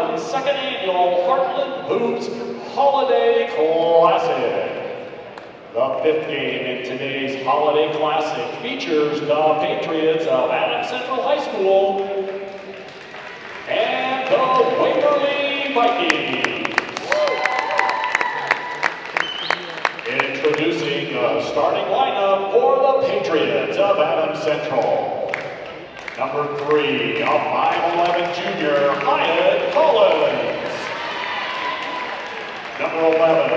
21 second annual Heartland Hoops Holiday Classic. The fifth game in today's Holiday Classic features the Patriots of Adams Central High School and the Waverly Vikings. Introducing the starting lineup for the Patriots of Adams Central. Number 3, a 5'11" junior, Hyatt Collins. Number 11,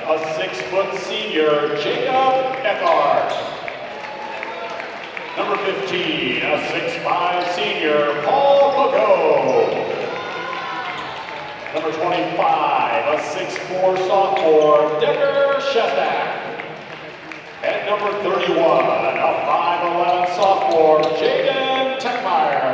a 6' senior, Jacob Eckhart. Number 15, a 6'5" senior, Paul Fago. Number 25, a 6'4" sophomore, Decker Shestak. And number 31, a 5'11" sophomore, Jaden Techmeyer.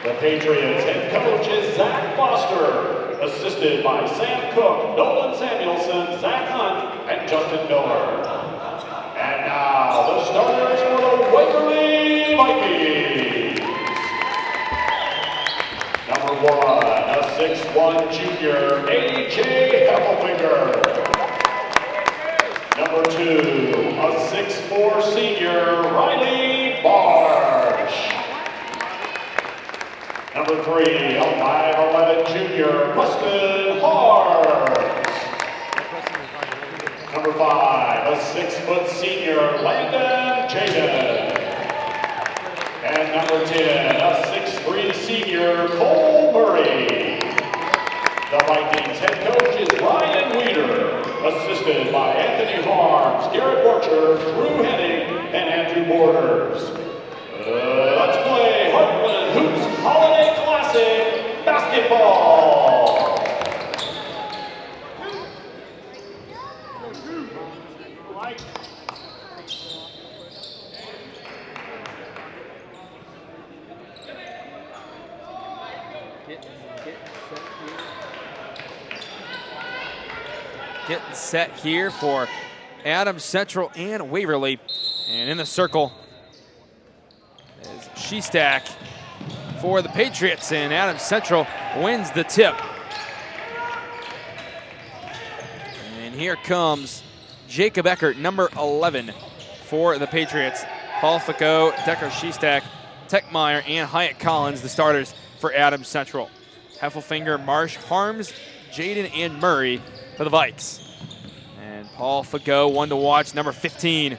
The Patriots head coach is Zach Foster, assisted by Sam Cook, Nolan Samuelson, Zach Hunt, and Justin Miller. And now, the starters for the Waverly Vikings. Number 1, a 6'1" junior, A.J. Heffelfinger. Number 2, a 6'4" senior, Riley Barsh. Number 3, a 5'11" junior, Preston Harms. Number 5, a 6' senior, Landon Jaden. And number 10, a 6'3" senior, Cole Murray. The Vikings head coach is Ryan Weeder, assisted by Anthony Harms, Garrett Borcher, Drew Henning, and Andrew Borders. Let's play Heartland Hoops Holiday Classic Basketball. Getting set here for Adams Central and Waverly. And in the circle is Shestak for the Patriots, and Adams Central wins the tip. And here comes Jacob Eckert, number 11 for the Patriots. Paul Fago, Decker Shestak, Techmeyer, and Hyatt Collins, the starters for Adams Central. Heffelfinger, Marsh, Harms, Jaden, and Murray for the Vikes. And Paul Fago, one to watch, number 15.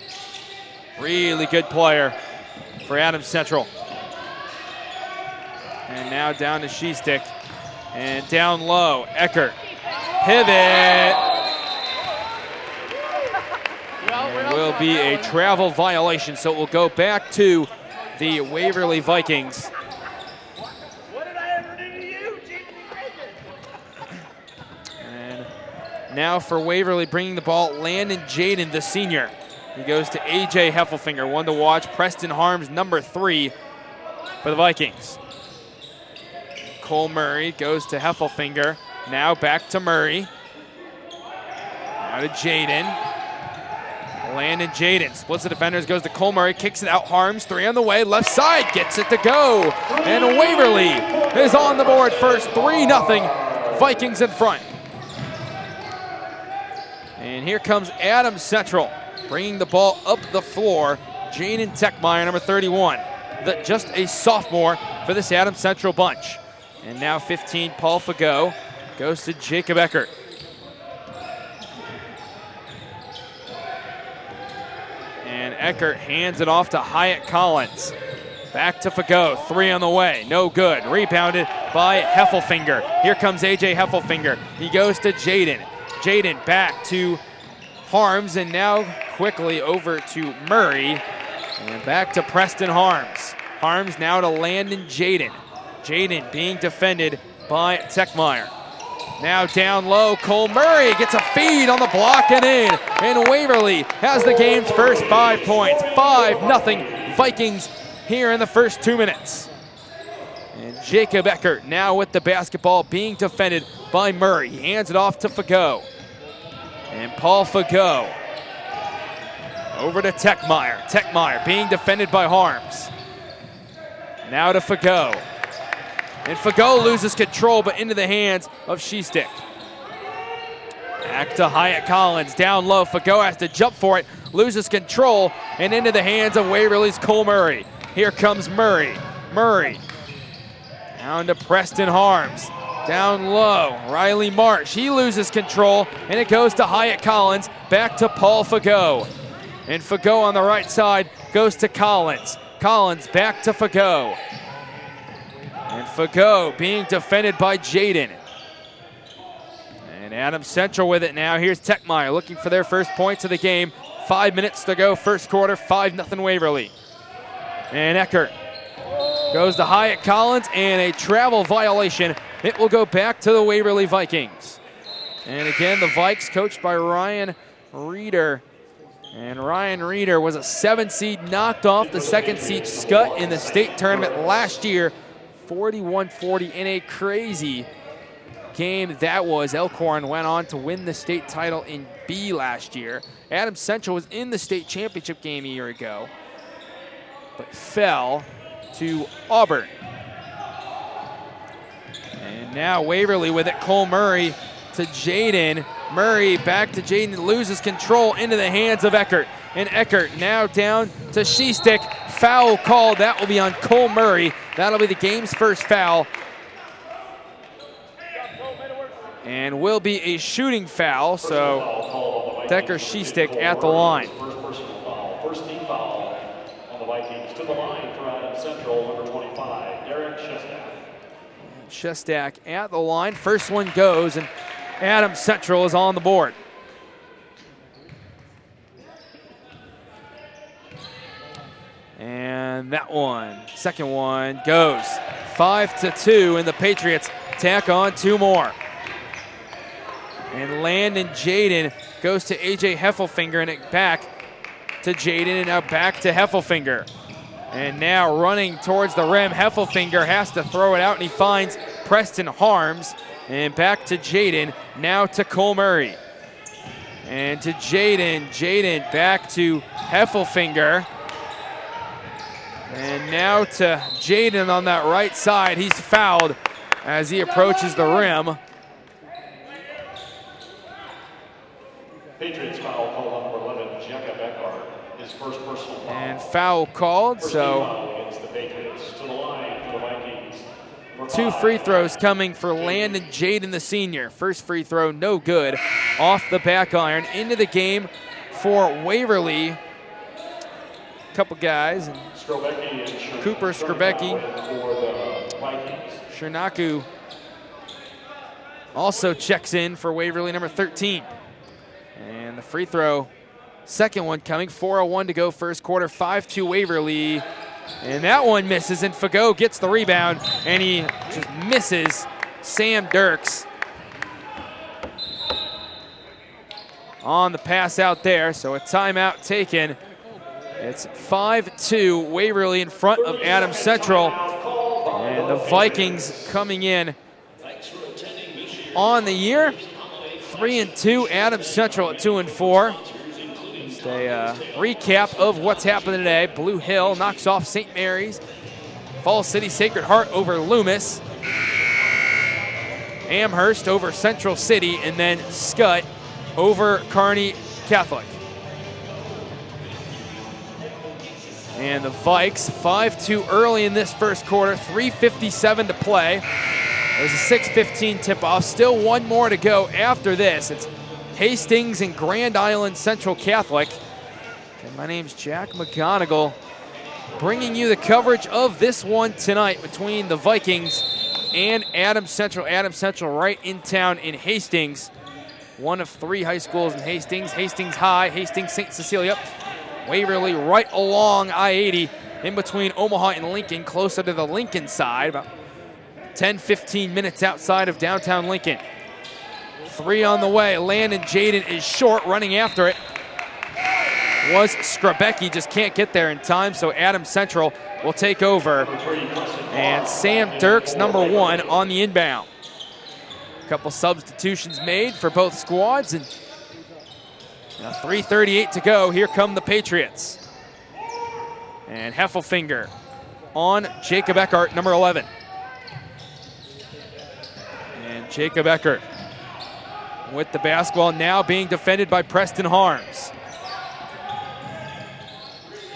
Really good player for Adams Central. And now down to Shestak. And down low, Eckert. Pivot. And will be a travel violation, so it will go back to the Waverly Vikings. Now for Waverly, bringing the ball, Landon Jaden, the senior. He goes to A.J. Heffelfinger, one to watch. Preston Harms, number 3 for the Vikings. Cole Murray goes to Heffelfinger. Now back to Murray. Now to Jaden. Landon Jaden splits the defenders, goes to Cole Murray, kicks it out. Harms, 3 on the way, left side, gets it to go. And Waverly is on the board first, 3-0, Vikings in front. And here comes Adams Central, bringing the ball up the floor. Jaden Techmeyer, number 31, just a sophomore for this Adams Central bunch. And now 15, Paul Fago, goes to Jacob Eckert. And Eckert hands it off to Hyatt Collins. Back to Fago, 3 on the way, no good. Rebounded by Heffelfinger. Here comes A.J. Heffelfinger. He goes to Jaden. Jaden back to Harms, and now quickly over to Murray, and back to Preston Harms. Harms now to Landon Jaden. Jaden being defended by Techmeyer. Now down low, Cole Murray gets a feed on the block and in, and Waverly has the game's first 5 points. 5-0 Vikings here in the first 2 minutes. And Jacob Eckert now with the basketball, being defended by Murray. He hands it off to Fago. And Paul Fago over to Techmeyer. Techmeyer being defended by Harms. Now to Fago. And Fagot loses control, but into the hands of Shestick. Back to Hyatt Collins, down low. Fagot has to jump for it, loses control, and into the hands of Waverly's Cole Murray. Here comes Murray. Murray down to Preston Harms. Down low, Riley Marsh. He loses control, and it goes to Hyatt Collins. Back to Paul Fagot. And Fagot on the right side goes to Collins. Collins back to Fagot. And Fagot being defended by Jaden. And Adams Central with it now. Here's Techmeyer looking for their first points of the game. 5 minutes to go, first quarter, 5-0 Waverly. And Eckert goes to Hyatt Collins, and a travel violation. It will go back to the Waverly Vikings. And again, the Vikes coached by Ryan Reeder. And Ryan Reeder was a 7 seed, knocked off the 2nd seed Scott in the state tournament last year, 41-40 in a crazy game that was. Elkhorn went on to win the state title in B last year. Adams Central was in the state championship game a year ago, but fell to Auburn. And now Waverly with it. Cole Murray to Jaden. Murray back to Jaden, loses control into the hands of Eckert. And Eckert now down to Shestick. Foul called. That will be on Cole Murray. That'll be the game's first foul. And will be a shooting foul. So Decker Shestick at the line. First team foul on the Vikings. To the line for Adams Central, number 25, Derek Shestak. Shestak at the line. First one goes, and Adams Central is on the board. And that one, second one goes. 5-2, and the Patriots tack on 2 more. And Landon Jaden goes to AJ Heffelfinger, and it back to Jaden, and now back to Heffelfinger. And now running towards the rim, Heffelfinger has to throw it out, and he finds Preston Harms. And back to Jaden, now to Cole Murray. And to Jaden, Jaden back to Heffelfinger. And now to Jaden on that right side. He's fouled as he approaches the rim. Patriots foul called on number 11, Jacob Eckhart. His first personal foul. And foul called, so foul against the Patriots. To the line for the Vikings. 2 free throws coming for Landon Jaden, the senior. First free throw, no good. Off the back iron. Into the game for Waverly. A couple guys. And Cooper Skrbecki. Shernaku also checks in for Waverly, number 13. And the free throw, second one coming. 4:01 to go, first quarter. 5-2 Waverly. And that one misses, and Fagot gets the rebound, and he just misses Sam Dirks on the pass out there. So a timeout taken. It's 5-2 Waverly in front of Adams Central. And the Vikings coming in on the year. 3-2, Adams Central at 2-4. Just a recap of what's happening today. Blue Hill knocks off St. Mary's. Falls City Sacred Heart over Loomis. Amherst over Central City, and then Scott over Kearney Catholic. And the Vikes 5-2 early in this first quarter, 3:57 to play. There's a 6:15 tip-off. Still one more to go after this. It's Hastings and Grand Island Central Catholic. And my name's Jack McGonigal, bringing you the coverage of this one tonight between the Vikings and Adams Central. Adams Central right in town in Hastings. One of 3 high schools in Hastings. Hastings High, Hastings St. Cecilia. Waverly right along I-80 in between Omaha and Lincoln, closer to the Lincoln side, about 10-15 minutes outside of downtown Lincoln. 3 on the way. Landon Jaden is short, running after it was Skrbecki, just can't get there in time, so Adams Central will take over. And Sam Dirks, number 1, on the inbound. A couple substitutions made for both squads, and now 3:38 to go. Here come the Patriots. And Heffelfinger on Jacob Eckhart, number 11. And Jacob Eckert with the basketball, now being defended by Preston Harms.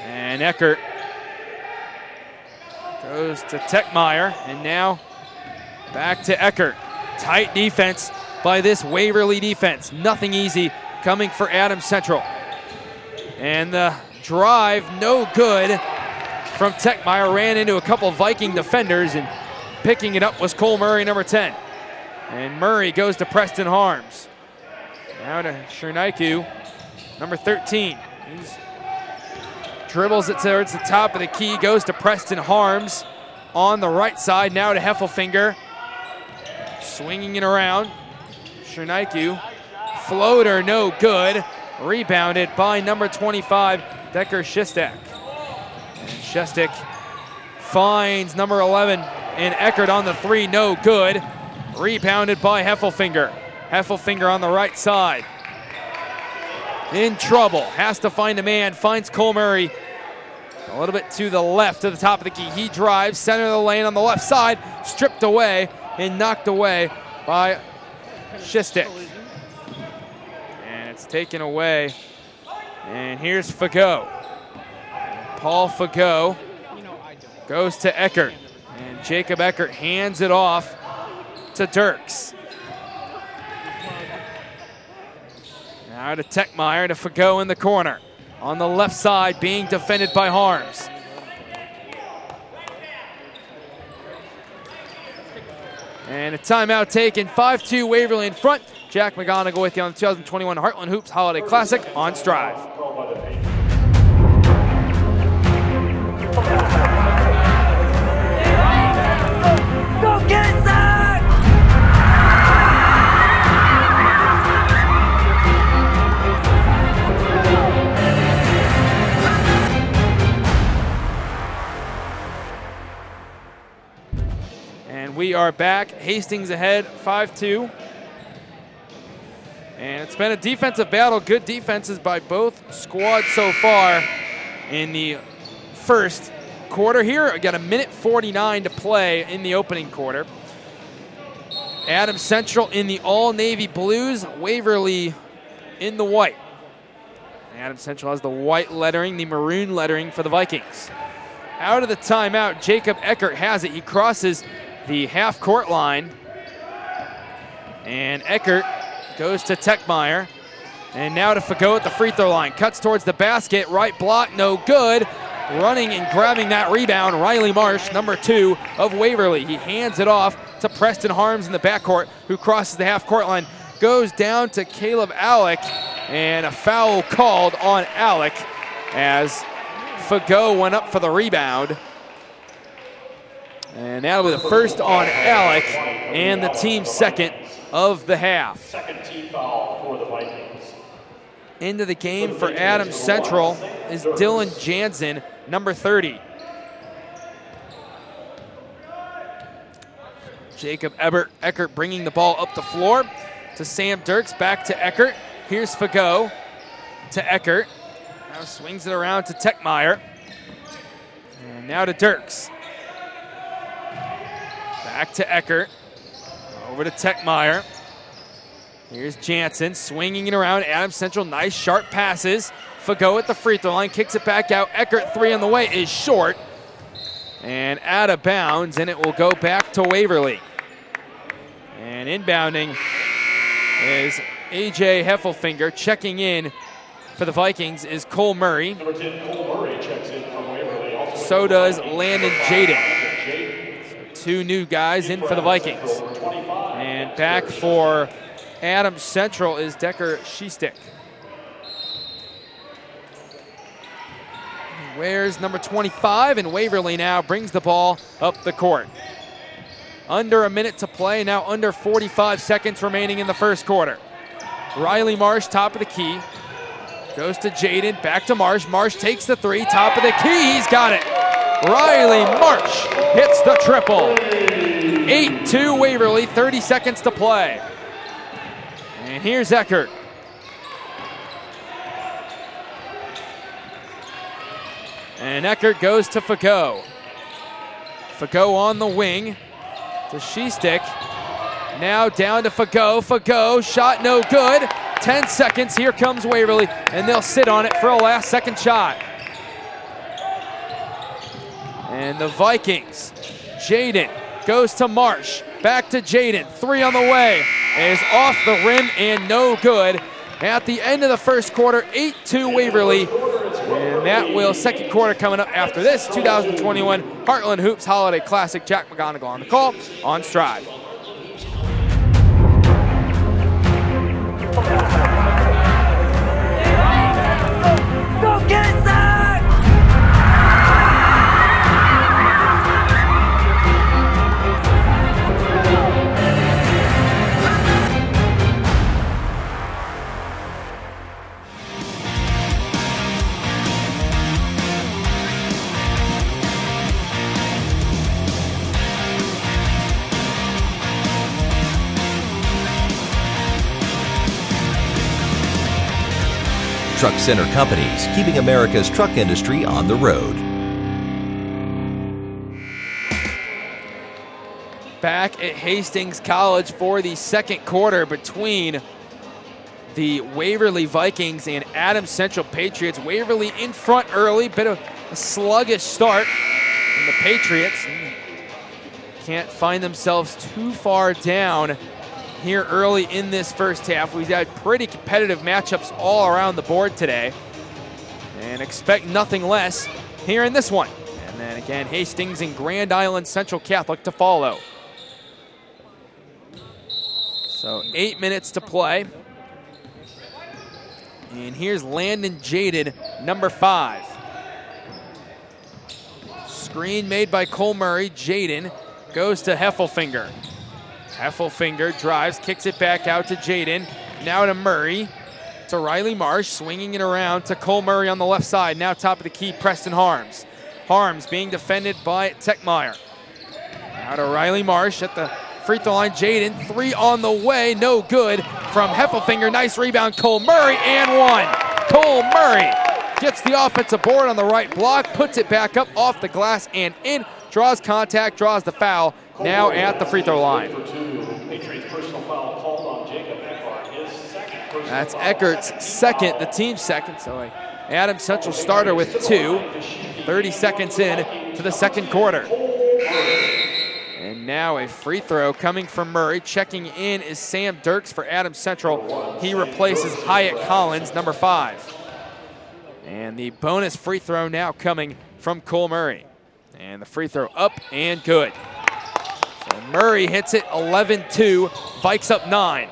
And Eckert goes to Techmeyer, and now back to Eckert. Tight defense by this Waverly defense. Nothing easy coming for Adams Central. And the drive, no good from Techmeyer. Ran into a couple Viking defenders, and picking it up was Cole Murray, number 10. And Murray goes to Preston Harms. Now to Chernaiku, number 13. He dribbles it towards the top of the key, goes to Preston Harms on the right side. Now to Heffelfinger, swinging it around. Chernaiku, floater, no good. Rebounded by number 25, Decker Shistek. And Shistek finds number 11, and Eckert on the three, no good. Rebounded by Heffelfinger. Heffelfinger on the right side. In trouble, has to find a man, finds Cole Murray a little bit to the left, to the top of the key. He drives, center of the lane on the left side, stripped away and knocked away by Shistek. And it's taken away. And here's Fagot. Paul Fagot goes to Eckert. And Jacob Eckert hands it off to Dirks. Now to Techmeyer, to Fagot in the corner. On the left side, being defended by Harms. And a timeout taken, 5-2 Waverly in front. Jack McGonigal with you on the 2021 Heartland Hoops Holiday Classic on Strive. Go get it, Zach! And we are back. Hastings ahead, 5-2. And it's been a defensive battle. Good defenses by both squads so far in the first quarter here. We got a minute 49 to play in the opening quarter. Adams Central in the all-navy blues, Waverly in the white. Adams Central has the white lettering, the maroon lettering for the Vikings. Out of the timeout, Jacob Eckert has it. He crosses the half-court line. And Eckert goes to Techmeyer. And now to Fagot at the free throw line. Cuts towards the basket, right block, no good. Running and grabbing that rebound, Riley Marsh, number 2 of Waverly. He hands it off to Preston Harms in the backcourt, who crosses the half-court line. Goes down to Caleb Alec, and a foul called on Alec as Fagot went up for the rebound. And that'll be the first on Alec, and the team's second of the half. Second team foul for the Vikings. Into the game for Adams Central is Dylan Jansen, number 30. Jacob Eckert bringing the ball up the floor to Sam Dirks, back to Eckert. Here's Fagot to Eckert. Now swings it around to Techmeyer. And now to Dirks. Back to Eckert. Over to Techmeyer. Here's Jansen swinging it around. Adams Central, nice sharp passes. Fagot at the free throw line, kicks it back out. Eckert, 3 on the way, is short. And out of bounds, and it will go back to Waverly. And inbounding is A.J. Heffelfinger. Checking in for the Vikings is Cole Murray. Number 10, Cole Murray checks in from Waverly. Also So does Landon Jaden. So 2 new guys in for the Vikings. And back for Adams Central is Decker Shistek. Wears number 25, and Waverly now brings the ball up the court. Under a minute to play, now under 45 seconds remaining in the first quarter. Riley Marsh, top of the key. Goes to Jaden, back to Marsh. Marsh takes the 3, top of the key, he's got it. Riley Marsh hits the triple. 8-2 Waverly, 30 seconds to play. And here's Eckert. And Eckert goes to Fagot. Fagot on the wing to Shistek. Now down to Fago. Fago, shot no good. 10 seconds, here comes Waverly, and they'll sit on it for a last second shot. And the Vikings, Jaden goes to Marsh, back to Jaden, 3 on the way, is off the rim and no good. At the end of the first quarter, 8-2 Waverly, and that will second quarter coming up after this 2021 Heartland Hoops Holiday Classic. Jack McGonigal on the call on Strive. Go get it, Zach! Truck Center Companies, keeping America's truck industry on the road. Back at Hastings College for the second quarter between the Waverly Vikings and Adams Central Patriots. Waverly in front early, bit of a sluggish start. And the Patriots can't find themselves too far down here early in this first half. We've had pretty competitive matchups all around the board today, and expect nothing less here in this one. And then again, Hastings and Grand Island Central Catholic to follow. So 8 minutes to play. And here's Landon Jaden, number 5. Screen made by Cole Murray. Jaden goes to Heffelfinger. Heffelfinger drives, kicks it back out to Jaden. Now to Murray, to Riley Marsh, swinging it around to Cole Murray on the left side. Now top of the key, Preston Harms. Harms being defended by Techmeyer. Now to Riley Marsh at the free throw line. Jaden, 3 on the way, no good from Heffelfinger. Nice rebound, Cole Murray, and 1. Cole Murray gets the offensive board on the right block, puts it back up off the glass and in, draws contact, draws the foul. Now at the free throw line. That's Eckert's second, the team's second. So Adams Central starter with 2. 30 seconds in to the second quarter. And now a free throw coming from Murray. Checking in is Sam Dirks for Adams Central. He replaces Hyatt Collins, number 5. And the bonus free throw now coming from Cole Murray. And the free throw up and good. So Murray hits it, 11-2, Vikes up 9.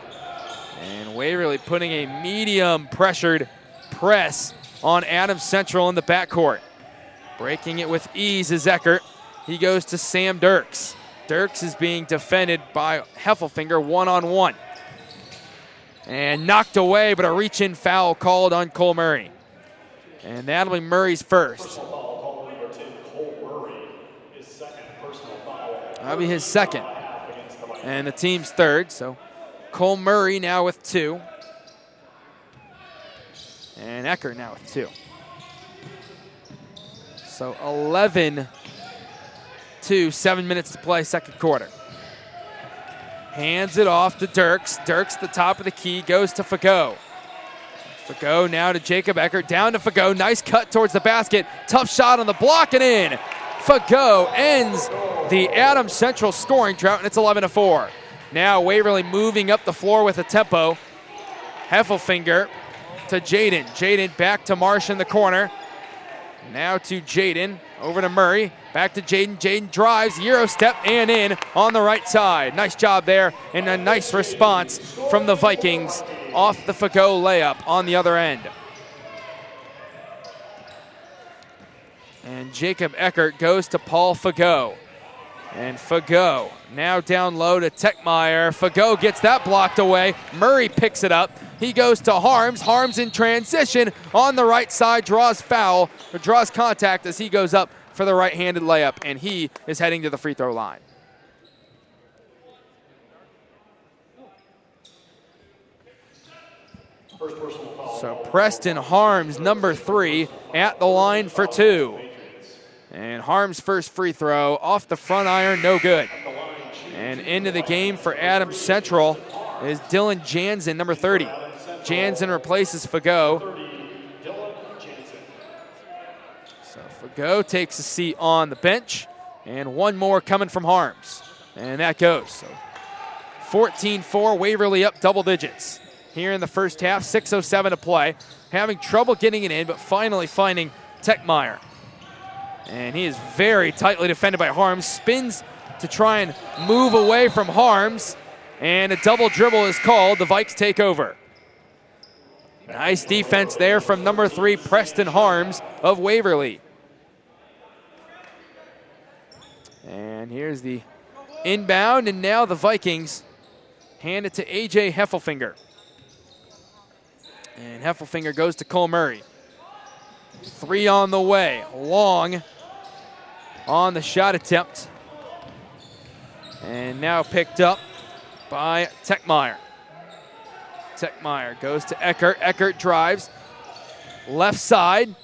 And Waverly putting a medium pressured press on Adams Central in the backcourt. Breaking it with ease is Eckert. He goes to Sam Dirks. Dirks is being defended by Heffelfinger one-on-one. And knocked away, but a reach-in foul called on Cole Murray. And that'll be Murray's first. That'll be his second. And the team's third, so Cole Murray now with 2. And Eckert now with 2. So 11-2, 7 minutes to play, second quarter. Hands it off to Dirks. Dirks, the top of the key, goes to Fago. Fago now to Jacob Eckert, down to Fago. Nice cut towards the basket. Tough shot on the block and in. Fago ends the Adams Central scoring drought, and it's 11-4. Now Waverly moving up the floor with a tempo. Heffelfinger to Jaden. Jaden back to Marsh in the corner. Now to Jaden, over to Murray, back to Jaden. Jaden drives, Euro step, and in on the right side. Nice job there, and a nice response from the Vikings off the Fago layup on the other end. And Jacob Eckert goes to Paul Fago. And Fago now down low to Techmeyer. Fago gets that blocked away. Murray picks it up. He goes to Harms. Harms in transition on the right side, draws foul, or draws contact as he goes up for the right-handed layup, and he is heading to the free throw line. So Preston Harms, number 3, at the line for 2. And Harms' first free throw off the front iron, no good. And into the game for Adams Central is Dylan Jansen, number 30. Jansen replaces Fagot. So Fagot takes a seat on the bench, and one more coming from Harms. And that goes. So 14-4, Waverly up double digits. Here in the first half, 6:07 to play. Having trouble getting it in, but finally finding Techmeyer. And he is very tightly defended by Harms. Spins to try and move away from Harms. And a double dribble is called. The Vikes take over. Nice defense there from number 3, Preston Harms of Waverly. And here's the inbound, and now the Vikings hand it to A.J. Heffelfinger. And Heffelfinger goes to Cole Murray. 3 on the way, long on the shot attempt. And now picked up by Techmeyer. Techmeyer goes to Eckert. Eckert drives left side.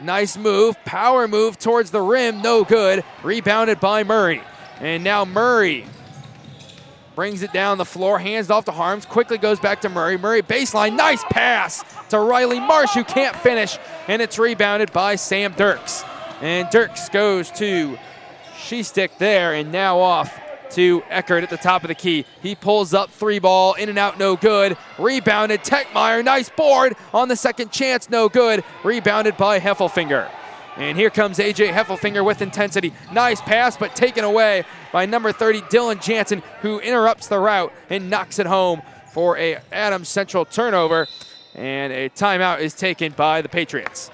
Nice move, power move towards the rim, no good. Rebounded by Murray. And now Murray brings it down the floor, hands it off to Harms, quickly goes back to Murray. Murray baseline, nice pass to Riley Marsh, who can't finish, and it's rebounded by Sam Dirks. And Dirks goes to Shestick there, and now off to Eckert at the top of the key. He pulls up, 3 ball, in and out, no good. Rebounded, Techmeyer, nice board on the second chance, no good. Rebounded by Heffelfinger. And here comes A.J. Heffelfinger with intensity. Nice pass, but taken away by number 30, Dylan Jansen, who interrupts the route and knocks it home for a Adams Central turnover. And a timeout is taken by the Patriots.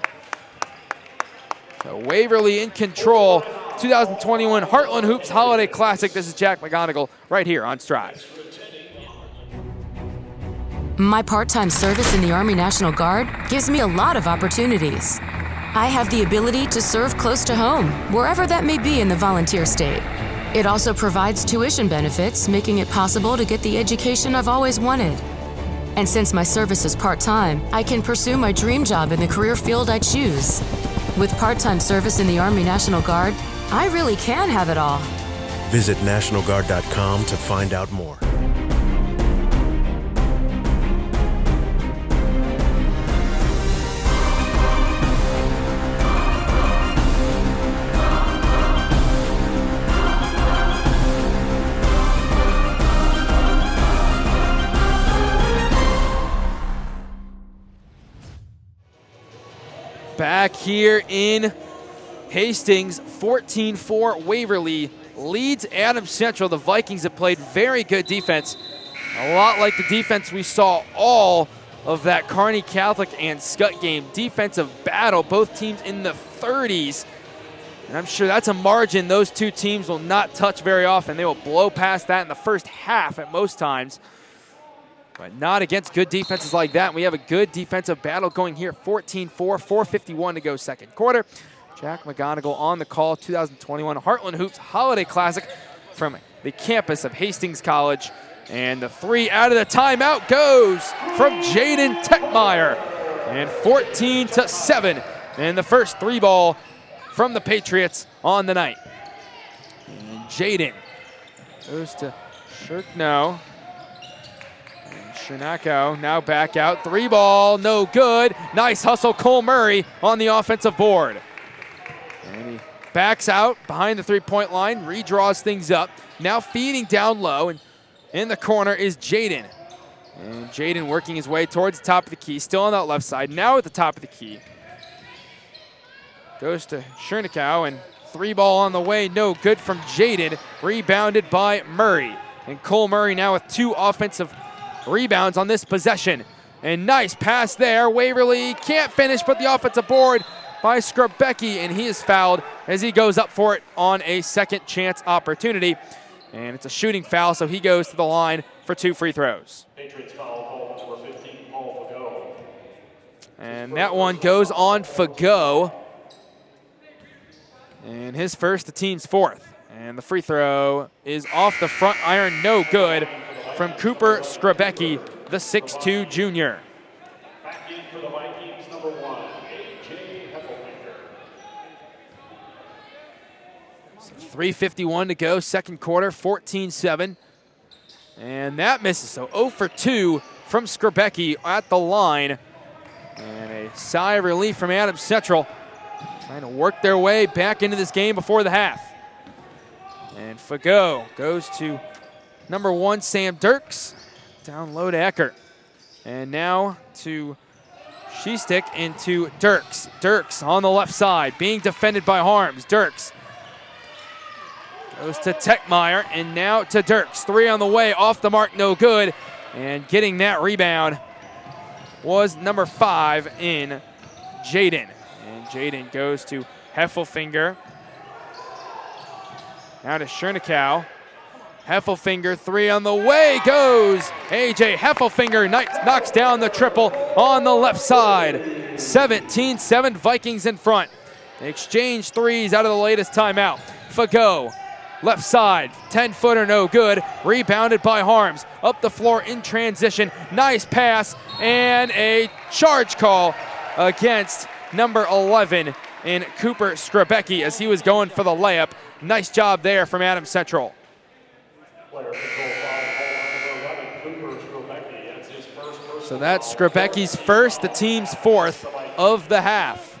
So Waverly in control. 2021 Heartland Hoops Holiday Classic. This is Jack McGonigal right here on Strive. My part-time service in the Army National Guard gives me a lot of opportunities. I have the ability to serve close to home, wherever that may be in the volunteer state. It also provides tuition benefits, making it possible to get the education I've always wanted. And since my service is part-time, I can pursue my dream job in the career field I choose. With part-time service in the Army National Guard, I really can have it all. Visit NationalGuard.com to find out more. Back here in Hastings, 14-4 Waverly leads Adams Central. The Vikings have played very good defense, a lot like the defense we saw all of that Kearney Catholic and Scott game. Defensive battle, both teams in the 30s. And I'm sure that's a margin those two teams will not touch very often. They will blow past that in the first half at most times, but not against good defenses like that. We have a good defensive battle going here. 14-4, 4:51 to go second quarter. Jack McGonigal on the call. 2021 Heartland Hoops Holiday Classic from the campus of Hastings College. And the 3 out of the timeout goes from Jaden Techmeyer. And 14-7. And the first 3 ball from the Patriots on the night. And Jaden goes to Shirkno. Shinako now back out. 3 ball, no good. Nice hustle, Cole Murray on the offensive board. And he backs out behind the 3-point line, redraws things up. Now feeding down low, and in the corner is Jaden. And Jaden working his way towards the top of the key, still on that left side, now at the top of the key. Goes to Shinako, and 3 ball on the way, no good from Jaden. Rebounded by Murray. And Cole Murray now with 2 offensive rebounds on this possession. And nice pass there. Waverly can't finish, but the offensive board by Skrabecki, and he is fouled as he goes up for it on a second chance opportunity. And it's a shooting foul, so he goes to the line for 2 free throws. Patriots foul, number 15, Paul Fagot. And that one goes on Fagot. And his first, the team's 4th. And the free throw is off the front iron, no good, from Cooper Skrabecki, the 6'2 junior. Back in for the Vikings, number 1, A.J. Heffelfinger. 3:51 to go, second quarter, 14-7. And that misses, so 0 for 2 from Skrebecki at the line. And a sigh of relief from Adams Central, trying to work their way back into this game before the half. And Fagot goes to number 1, Sam Dirks. Down low to Eckert. And now to Shestick into Dirks. Dirks on the left side, being defended by Harms. Dirks goes to Techmeyer, and now to Dirks. 3 on the way, off the mark, no good. And getting that rebound was number 5 in Jaden. And Jaden goes to Heffelfinger. Now to Chernicow. Heffelfinger, 3 on the way, goes. AJ Heffelfinger knocks down the triple on the left side. 17-7, Vikings in front. They exchange threes out of the latest timeout. Fagot, left side, 10-footer, no good. Rebounded by Harms. Up the floor in transition. Nice pass, and a charge call against number 11 in Cooper Skrebecki as he was going for the layup. Nice job there from Adams Central. So that's Skrebecki's first, the team's 4th of the half.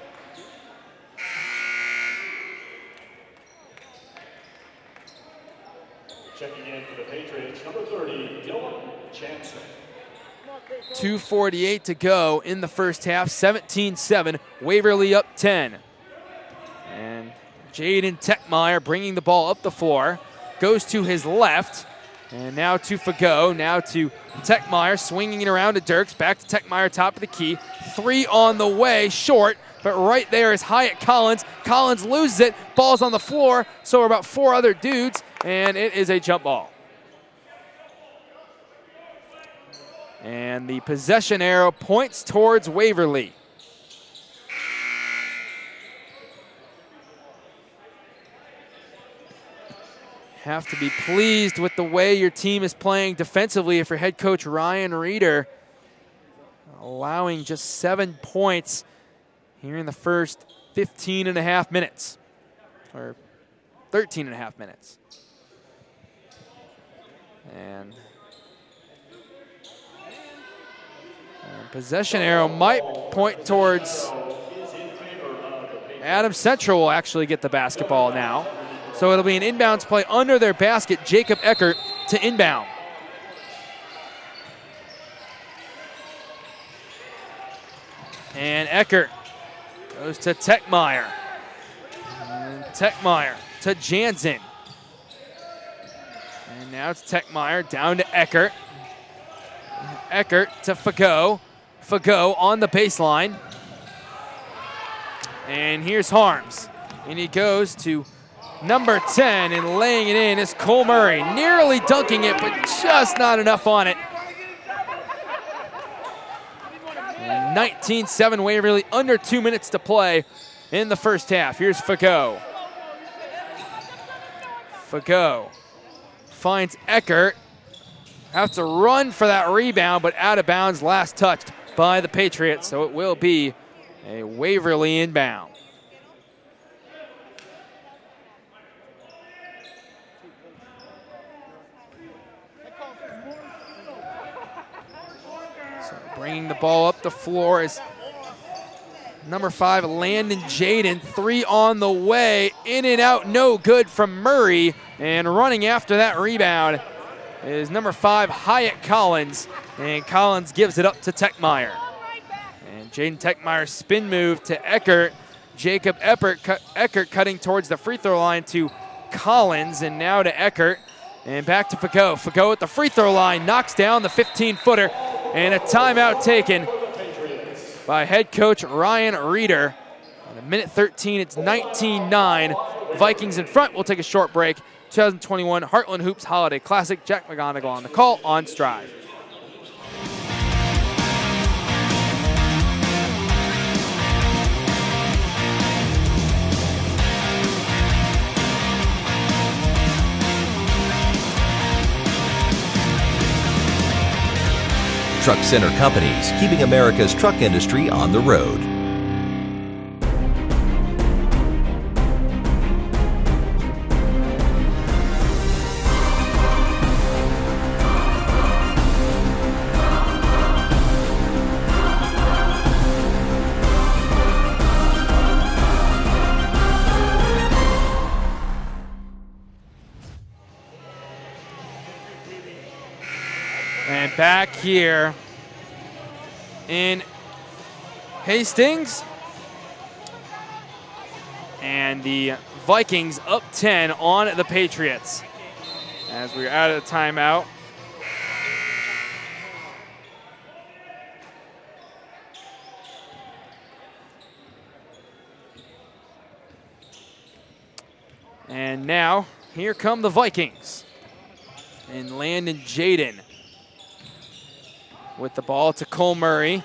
Checking in for the Patriots, number 30, Dylan Jansen. 2:48 to go in the first half, 17-7, Waverly up 10. And Jaden Techmeyer bringing the ball up the floor, goes to his left, and now to Fagot, now to Techmeyer, swinging it around to Dirks, back to Techmeyer, top of the key. 3 on the way, short, but right there is Hyatt Collins. Collins loses it, ball's on the floor, so are about 4 other dudes, and it is a jump ball. And the possession arrow points towards Waverly. Have to be pleased with the way your team is playing defensively if you're head coach Ryan Reeder, allowing just 7 points here in the first 15 and a half minutes, or 13 and a half minutes. And possession arrow might point towards Adams Central. Will actually get the basketball now. So it'll be an inbounds play under their basket. Jacob Eckert to inbound. And Eckert goes to Techmeyer. And Techmeyer to Jansen. And now it's Techmeyer down to Eckert. Eckert to Fagot. Fagot on the baseline. And here's Harms. And he goes to number 10, and laying it in is Cole Murray. Nearly dunking it, but just not enough on it. 19-7 Waverly, under 2 minutes to play in the first half. Here's Fagot. Fagot finds Eckert. Have to run for that rebound, but out of bounds, last touched by the Patriots, so it will be a Waverly inbound. Bringing the ball up the floor is number 5, Landon Jaden. 3 on the way, in and out, no good from Murray. And running after that rebound is number 5, Hyatt Collins. And Collins gives it up to Techmeyer. And Jaden Techmeyer spin move to Eckert. Jacob Eckert cutting towards the free throw line to Collins, and now to Eckert. And back to Fagot. Fagot at the free throw line, knocks down the 15-footer. And a timeout taken by head coach Ryan Reeder. On a minute 13, it's 19-9. Vikings in front. We'll take a short break. 2021 Heartland Hoops Holiday Classic. Jack McGonigal on the call on Strive. Truck Center Companies, keeping America's truck industry on the road. And back here in Hastings. And the Vikings up 10 on the Patriots as we're out of the timeout. And now, here come the Vikings. And Landon Jaden with the ball to Cole Murray.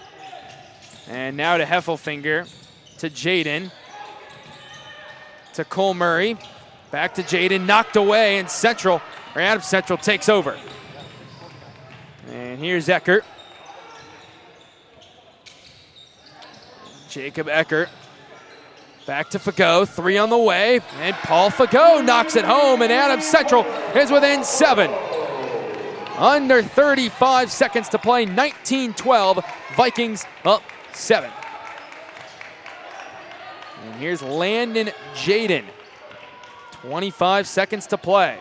And now to Heffelfinger, to Jaden. To Cole Murray, back to Jaden, knocked away, and Adams Central takes over. And here's Eckert. Jacob Eckert, back to Fagot, 3 on the way, and Paul Fagot knocks it home, and Adams Central is within 7. Under 35 seconds to play, 19-12, Vikings up 7. And here's Landon Jaden. 25 seconds to play.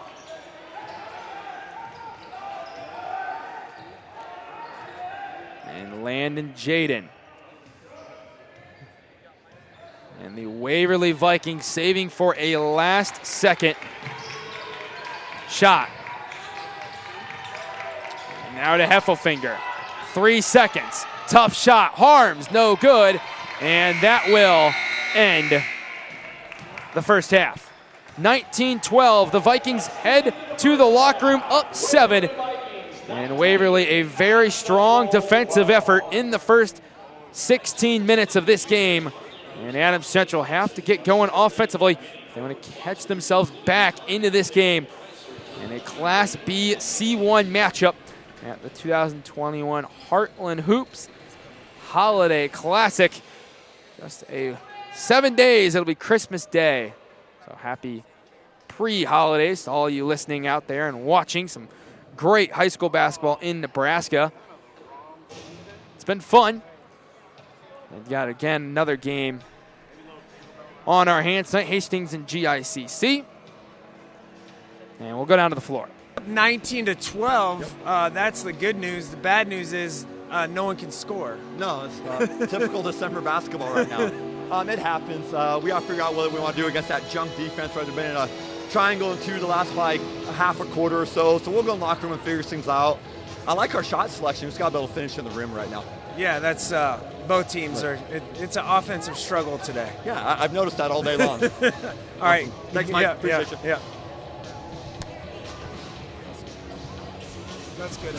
And Landon Jaden. And the Waverly Vikings saving for a last-second shot. And now to Heffelfinger. 3 seconds. Tough shot. Harms, no good. And that will end the first half. 19-12, the Vikings head to the locker room up 7. And Waverly, a very strong defensive effort in the first 16 minutes of this game. And Adams Central have to get going offensively if they want to catch themselves back into this game in a Class B C1 matchup at the 2021 Heartland Hoops Holiday Classic. Just 7 days, it'll be Christmas Day. So happy pre-holidays to all you listening out there and watching some great high school basketball in Nebraska. It's been fun. We've got, again, another game on our hands tonight, Hastings and GICC. And we'll go down to the floor. 19-12, that's the good news. The bad news is no one can score. No, it's typical December basketball right now. It happens. We got to figure out what we want to do against that junk defense. Right, they've been in a triangle and 2 the last like half a quarter or so. So we'll go in the locker room and figure things out. I like our shot selection. We just got to be able to finish in the rim right now. Yeah, that's both teams are. It's an offensive struggle today. Yeah, I've noticed that all day long. All right, thanks, Mike. Appreciate you. Yeah. That's good.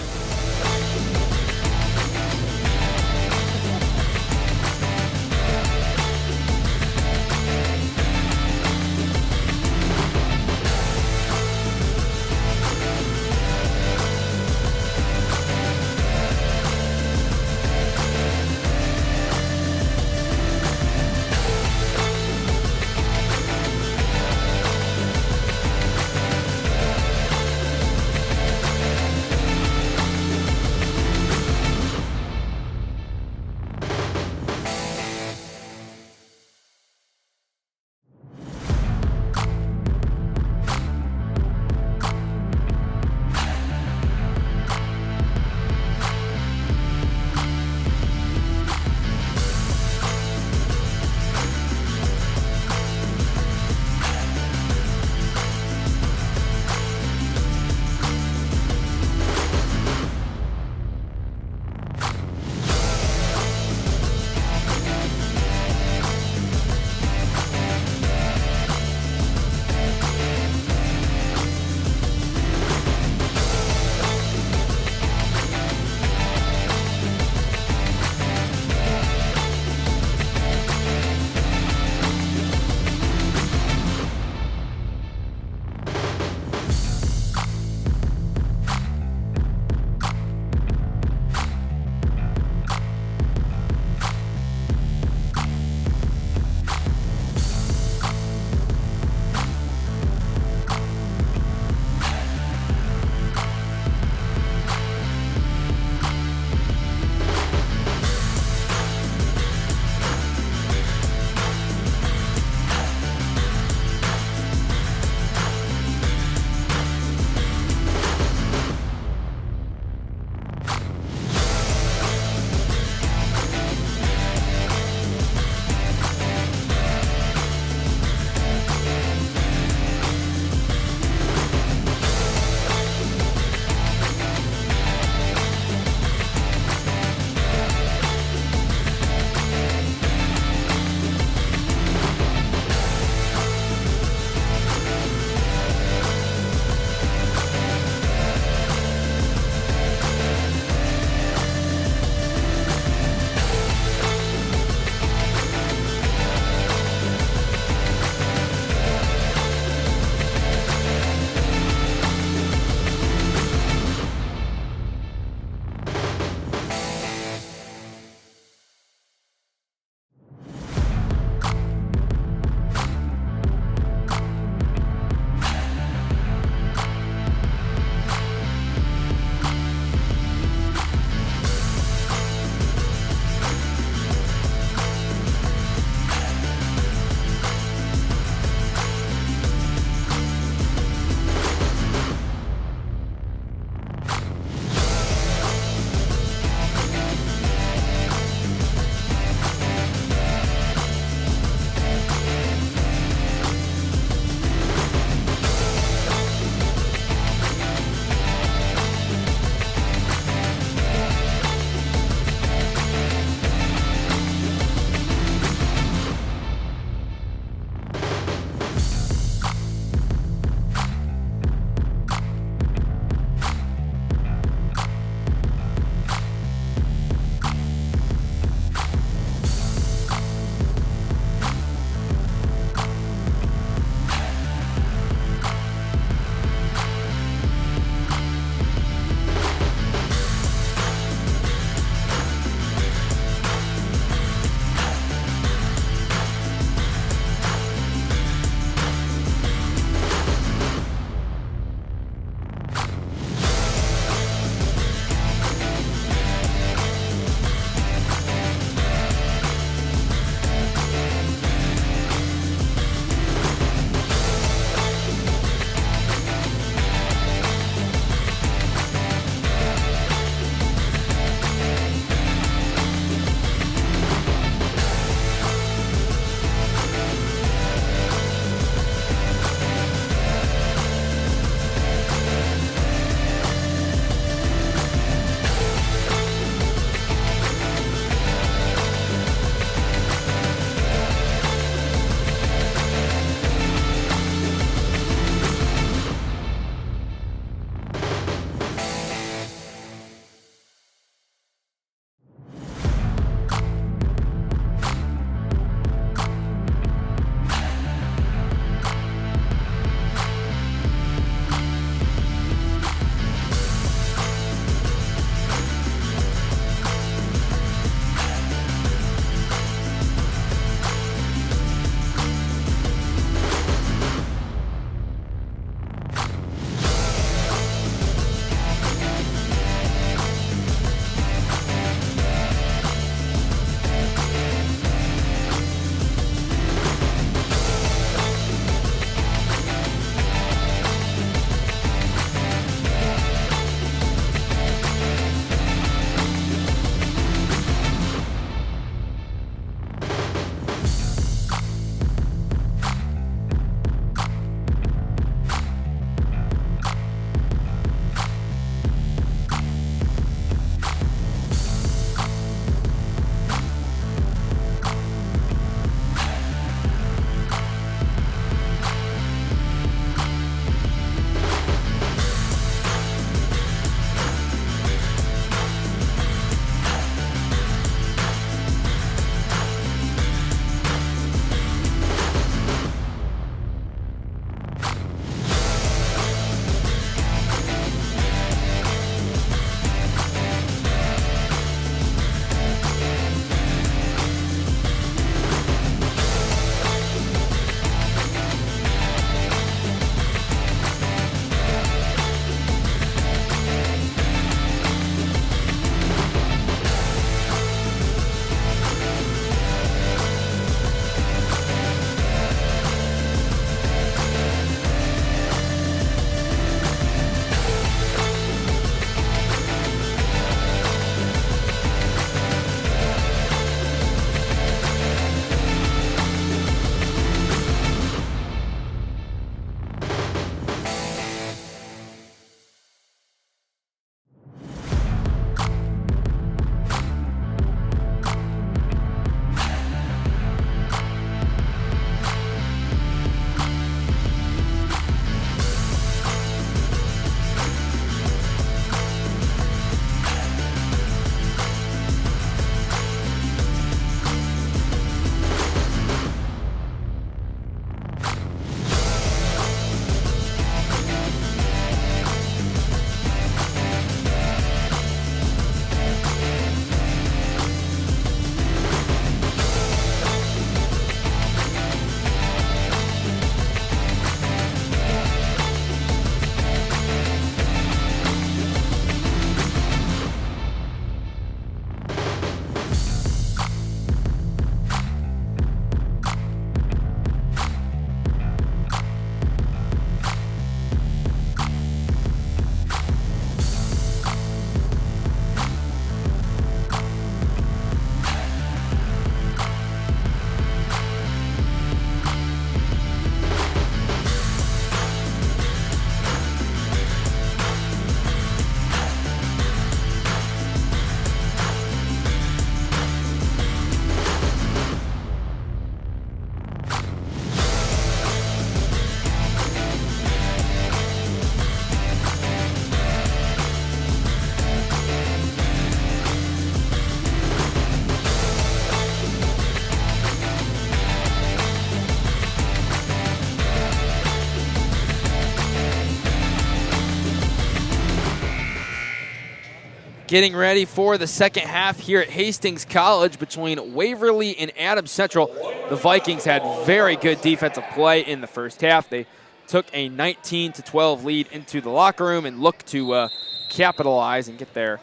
Getting ready for the second half here at Hastings College between Waverly and Adams Central. The Vikings had very good defensive play in the first half. They took a 19-12 lead into the locker room and looked to capitalize and get their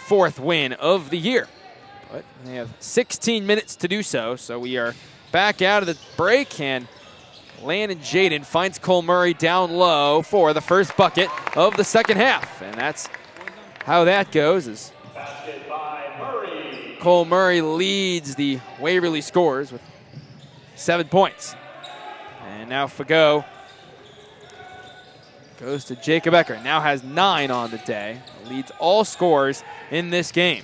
4th win of the year. But they have 16 minutes to do so, so we are back out of the break, and Landon Jaden finds Cole Murray down low for the first bucket of the second half, and that's how that goes is Cole Murray leads the Waverly scores with 7 points. And now Fagot goes to Jacob Eckert. Now has 9 on the day. Leads all scorers in this game.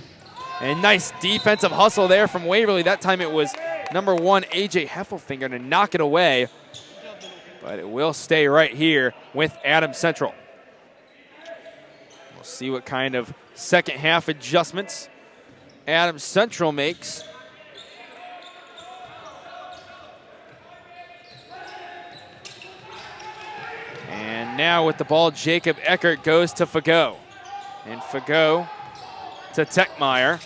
And nice defensive hustle there from Waverly. That time it was number 1, AJ Heffelfinger, to knock it away. But it will stay right here with Adams Central. We'll see what kind of second half adjustments Adams Central makes. And now with the ball, Jacob Eckert goes to Fagot. And Fagot to Techmeyer.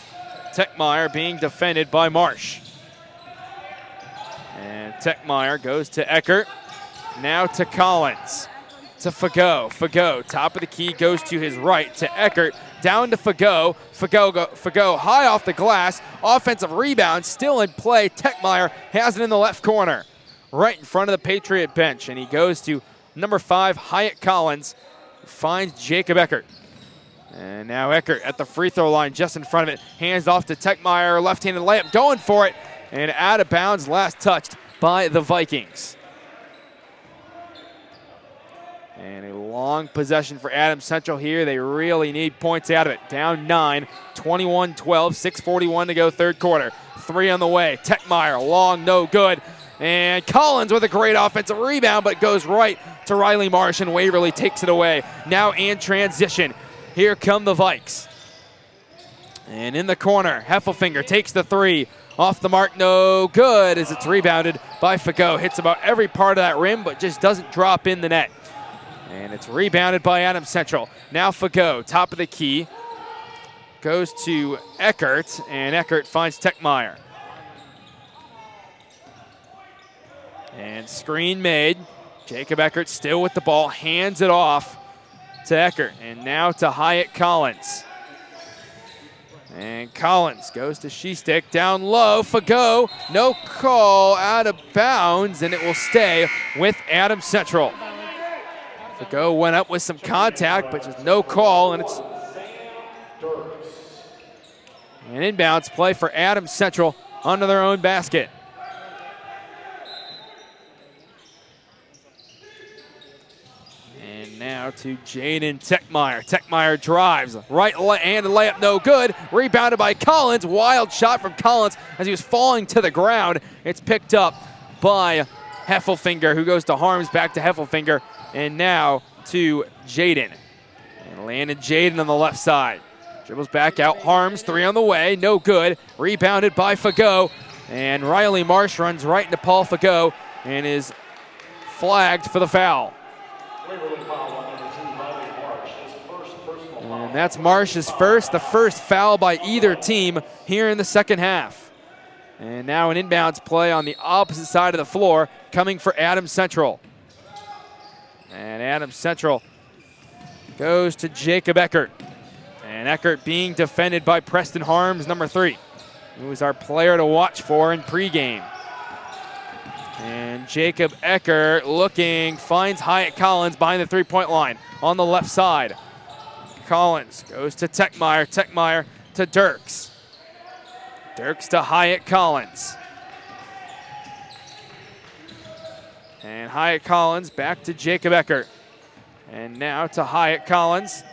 Techmeyer being defended by Marsh. And Techmeyer goes to Eckert. Now to Collins. To Fagot. Fagot, top of the key, goes to his right. To Eckert, down to Fagot. Fagot high off the glass. Offensive rebound still in play. Techmeyer has it in the left corner, right in front of the Patriot bench. And he goes to number 5, Hyatt Collins, who finds Jacob Eckert. And now Eckert at the free throw line just in front of it. Hands off to Techmeyer, left-handed layup, going for it. And out of bounds, last touched by the Vikings. And a long possession for Adams Central here. They really need points out of it. Down 9, 21-12, 6:41 to go, third quarter. 3 on the way. Techmeyer, long, no good. And Collins with a great offensive rebound, but goes right to Riley Marsh, and Waverly takes it away. Now in transition. Here come the Vikes. And in the corner, Heffelfinger takes the 3. Off the mark, no good, as it's rebounded by Fagot. Hits about every part of that rim, but just doesn't drop in the net. And it's rebounded by Adams Central. Now Fagot, top of the key, goes to Eckert, and Eckert finds Techmeyer. And screen made. Jacob Eckert still with the ball, hands it off to Eckert. And now to Hyatt Collins. And Collins goes to Shestick, down low. Fagot, no call, out of bounds, and it will stay with Adams Central. Fagot went up with some contact, but just no call, and it's an inbounds play for Adams Central under their own basket. And now to Jaden Techmeyer. Techmeyer drives, right-handed layup, no good. Rebounded by Collins, wild shot from Collins as he was falling to the ground. It's picked up by Heffelfinger, who goes to Harms, back to Heffelfinger. And now to Jaden. And landed Jaden on the left side. Dribbles back out. Harms, 3 on the way. No good. Rebounded by Fagot. And Riley Marsh runs right into Paul Fagot and is flagged for the foul. And that's Marsh's first, the first foul by either team here in the second half. And now an inbounds play on the opposite side of the floor coming for Adams Central. And Adams Central goes to Jacob Eckert. And Eckert being defended by Preston Harms, number 3, who is our player to watch for in pregame. And Jacob Eckert looking, finds Hyatt Collins behind the three-point line on the left side. Collins goes to Techmeyer. Techmeyer to Dirks. Dirks to Hyatt Collins. And Hyatt Collins back to Jacob Eckert. And now to Hyatt Collins.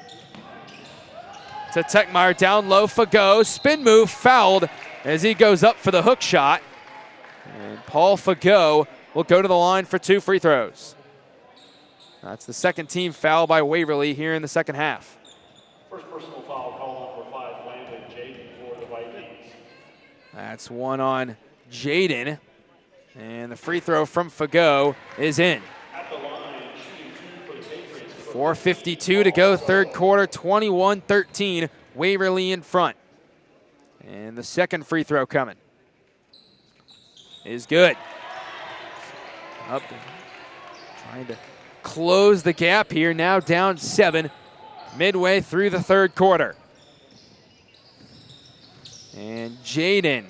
To Techmeyer, down low, Fagot. Spin move, fouled as he goes up for the hook shot. And Paul Fagot will go to the line for 2 free throws. That's the second team foul by Waverly here in the second half. First personal foul called on for 5, Landon Jaden for the Vikings. That's one on Jaden. And the free throw from Fagot is in. At the line, shooting 2 for the Patriots. 4:52 to go, third quarter, 21-13. Waverly in front. And the second free throw coming is good. Up, trying to close the gap here, now down 7 midway through the third quarter. And Jaden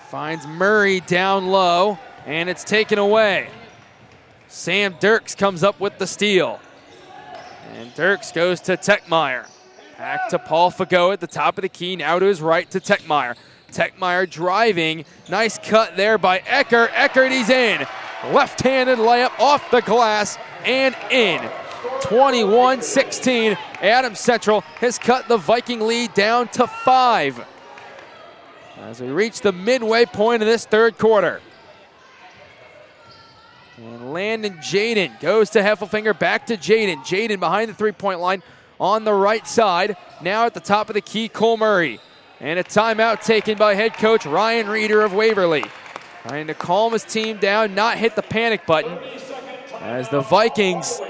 finds Murray down low, and it's taken away. Sam Dirks comes up with the steal. And Dirks goes to Techmeyer. Back to Paul Fagot at the top of the key, now to his right to Techmeyer. Techmeyer driving, nice cut there by Eckert. Eckert, he's in. Left-handed layup off the glass and in. 21-16. Adams Central has cut the Viking lead down to 5 as we reach the midway point of this third quarter. And Landon Jaden goes to Heffelfinger, back to Jaden. Jaden behind the three-point line on the right side. Now at the top of the key, Cole Murray. And a timeout taken by head coach Ryan Reeder of Waverly. Trying to calm his team down, not hit the panic button, as the Vikings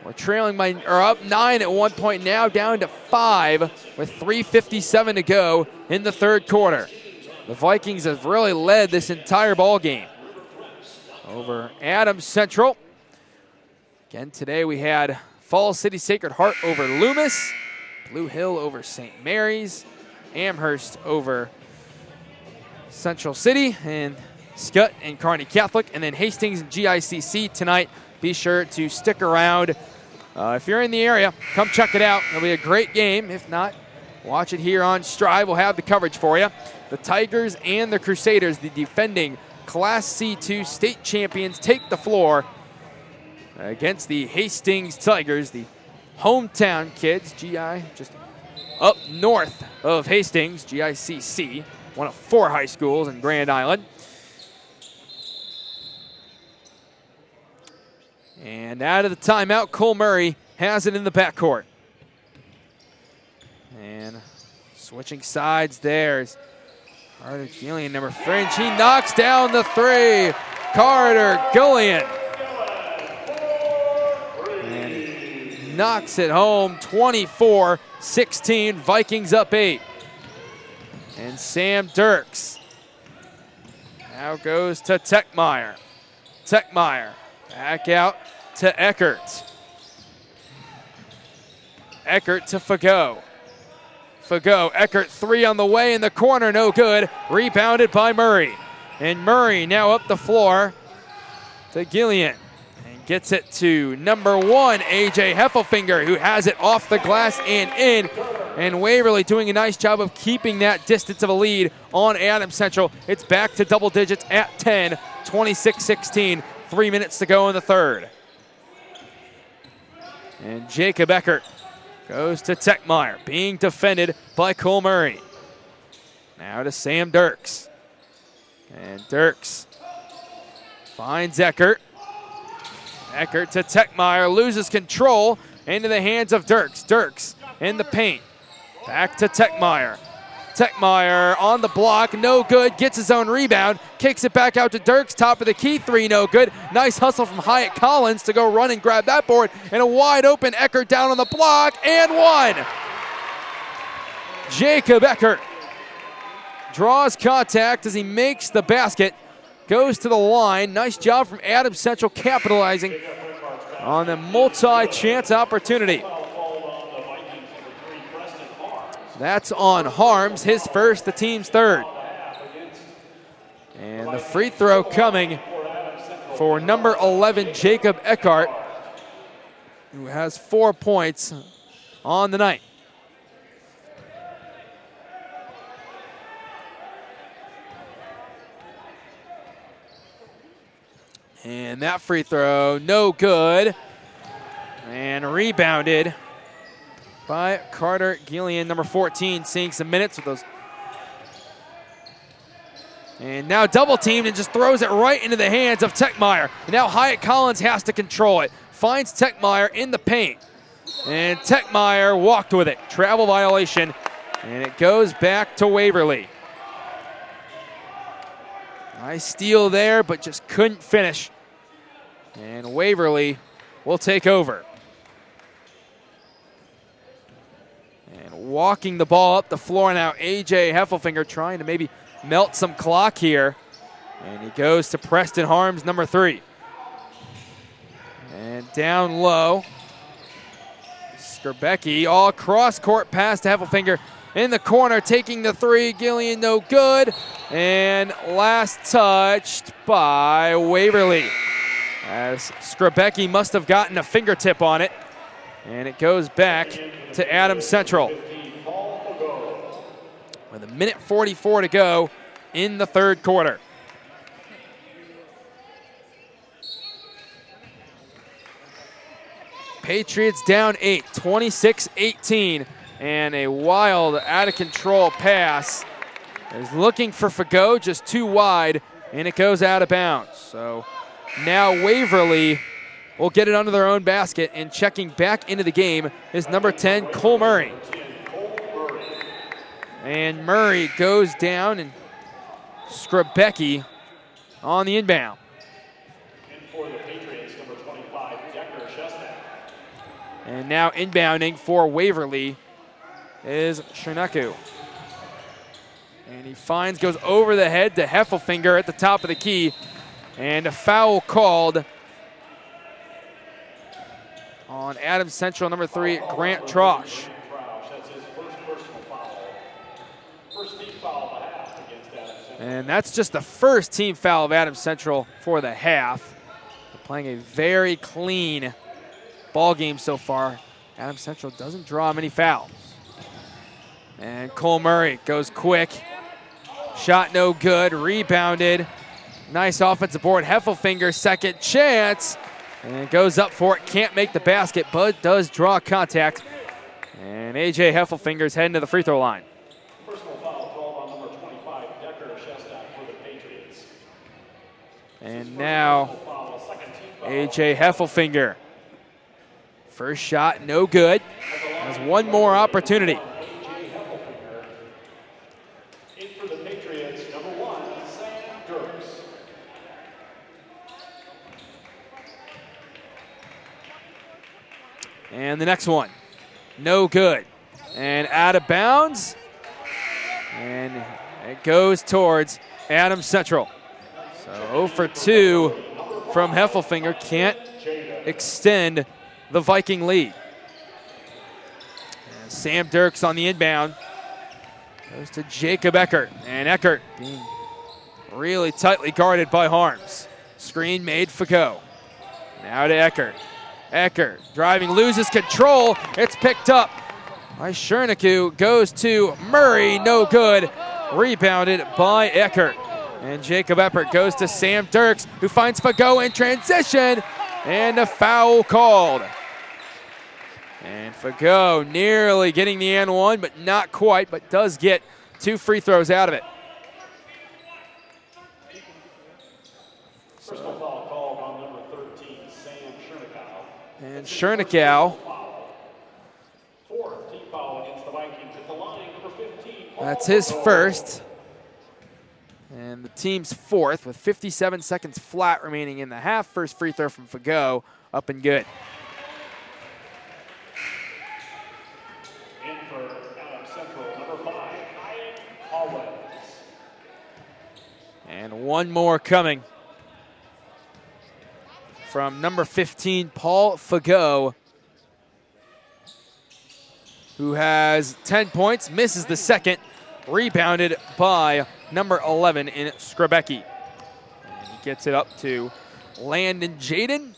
were trailing by, or up 9 at one point, now down to 5 with 3:57 to go in the third quarter. The Vikings have really led this entire ball game over Adams Central. Again, today we had Falls City Sacred Heart over Loomis, Blue Hill over St. Mary's, Amherst over Central City, and Scott and Kearney Catholic, and then Hastings and GICC tonight. Be sure to stick around. If you're in the area, come check it out. It'll be a great game. If not, watch it here on Strive. We'll have the coverage for you. The Tigers and the Crusaders, the defending Class C2 state champions, take the floor against the Hastings Tigers, the hometown kids. GI just up north of Hastings, GICC, one of 4 high schools in Grand Island. And out of the timeout, Cole Murray has it in the backcourt. And switching sides, there's Carter Gillian, number 3, and she knocks down the 3. Carter Gillian. And knocks it home, 24-16, Vikings up 8. And Sam Dirks now goes to Techmeyer. Techmeyer back out to Eckert. Eckert to Fagot. Fagot, Eckert 3 on the way in the corner, no good. Rebounded by Murray. And Murray now up the floor to Gillian. And gets it to number 1, AJ Heffelfinger, who has it off the glass and in. And Waverly doing a nice job of keeping that distance of a lead on Adams Central. It's back to double digits at 10, 26-16. 3 minutes to go in the third. And Jacob Eckert goes to Techmeyer, being defended by Cole Murray. Now to Sam Dirks. And Dirks finds Eckert. Eckert to Techmeyer, loses control into the hands of Dirks. Dirks in the paint. Back to Techmeyer. Techmeyer on the block, no good, gets his own rebound, kicks it back out to Dirks, top of the key, 3, no good. Nice hustle from Hyatt Collins to go run and grab that board, and a wide open Eckert down on the block, and 1. Jacob Eckert draws contact as he makes the basket, goes to the line. Nice job from Adams Central capitalizing on the multi-chance opportunity. That's on Harms, his first, the team's third. And the free throw coming for number 11, Jacob Eckert, who has 4 points on the night. And that free throw, no good. And rebounded by Carter Gillian, number 14, seeing some minutes with those. And now double teamed and just throws it right into the hands of Techmeyer. And now Hyatt Collins has to control it. Finds Techmeyer in the paint. And Techmeyer walked with it. Travel violation. And it goes back to Waverly. Nice steal there, but just couldn't finish. And Waverly will take over. And walking the ball up the floor now, A.J. Heffelfinger trying to maybe melt some clock here. And he goes to Preston Harms, number 3. And down low, Skrbecki, all cross-court pass to Heffelfinger in the corner, taking the 3. Gillian, no good. And last touched by Waverly, as Skrbecki must have gotten a fingertip on it. And it goes back to Adams Central with 1:44 to go in the third quarter. Patriots down 8, 26-18, and a wild, out-of-control pass. Is looking for Fagot, just too wide, and it goes out of bounds. So now Waverly will get it under their own basket, and checking back into the game is number 10, Cole Murray. And Murray goes down, and Skrbecki on the inbound. And now inbounding for Waverly is Cherneku. And he finds, goes over the head to Heffelfinger at the top of the key. And a foul called on Adams Central, number 3, Grant Trosh. And that's just the first team foul of Adams Central for the half. They're playing a very clean ball game so far. Adams Central doesn't draw many fouls. And Cole Murray goes quick. Shot no good, rebounded. Nice offensive board. Heffelfinger, second chance. And goes up for it, can't make the basket, but does draw contact. And A.J. Heffelfinger's heading to the free throw line. Personal foul called on number 25, Decker Shestak for the Patriots. And now A.J. Heffelfinger. First shot, no good. Has one more opportunity. A.J. Heffelfinger. In for the Patriots, number 1, Sam Dirks. And the next one, no good. And out of bounds. And it goes towards Adams Central. So 0 for 2 from Heffelfinger, can't extend the Viking lead. And Sam Dirks on the inbound. Goes to Jacob Eckert. And Eckert being really tightly guarded by Harms. Screen made Fagot. Now to Eckert. Eckert driving, loses control. It's picked up by Cherneku. Goes to Murray, no good. Rebounded by Eckert. And Jacob Eckert goes to Sam Dirks, who finds Fagot in transition. And a foul called. And Fagot nearly getting the and one, but not quite, but does get 2 free throws out of it. Personal foul called on number 13, Sam Chernekow. And Chernekow. 4th team foul against the Vikings at the line, number 15. That's his first. And the team's 4th with 57 seconds flat remaining in the half. First free throw from Fagot, up and good. In for Adams Central, number 5, Ian Hollins. And one more coming from number 15, Paul Fagot, who has 10 points, misses the second, rebounded by number 11 in Skrbecki. And he gets it up to Landon Jaden.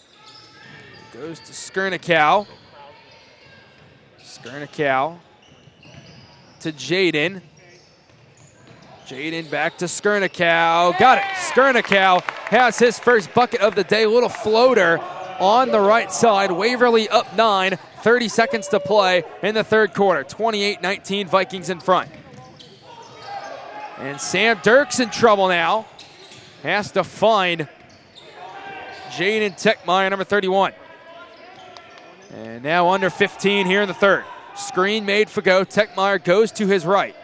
Goes to Skrbecki. Skrbecki to Jaden. Jaden back to Skrbecki. Got it. Skrbecki has his first bucket of the day. Little floater on the right side. Waverly up 9. 30 seconds to play in the third quarter. 28-19, Vikings in front. And Sam Dirks in trouble now. Has to find Jaden Techmeyer, number 31. And now under 15 here in the third. Screen made Fagot. Techmeyer goes to his right.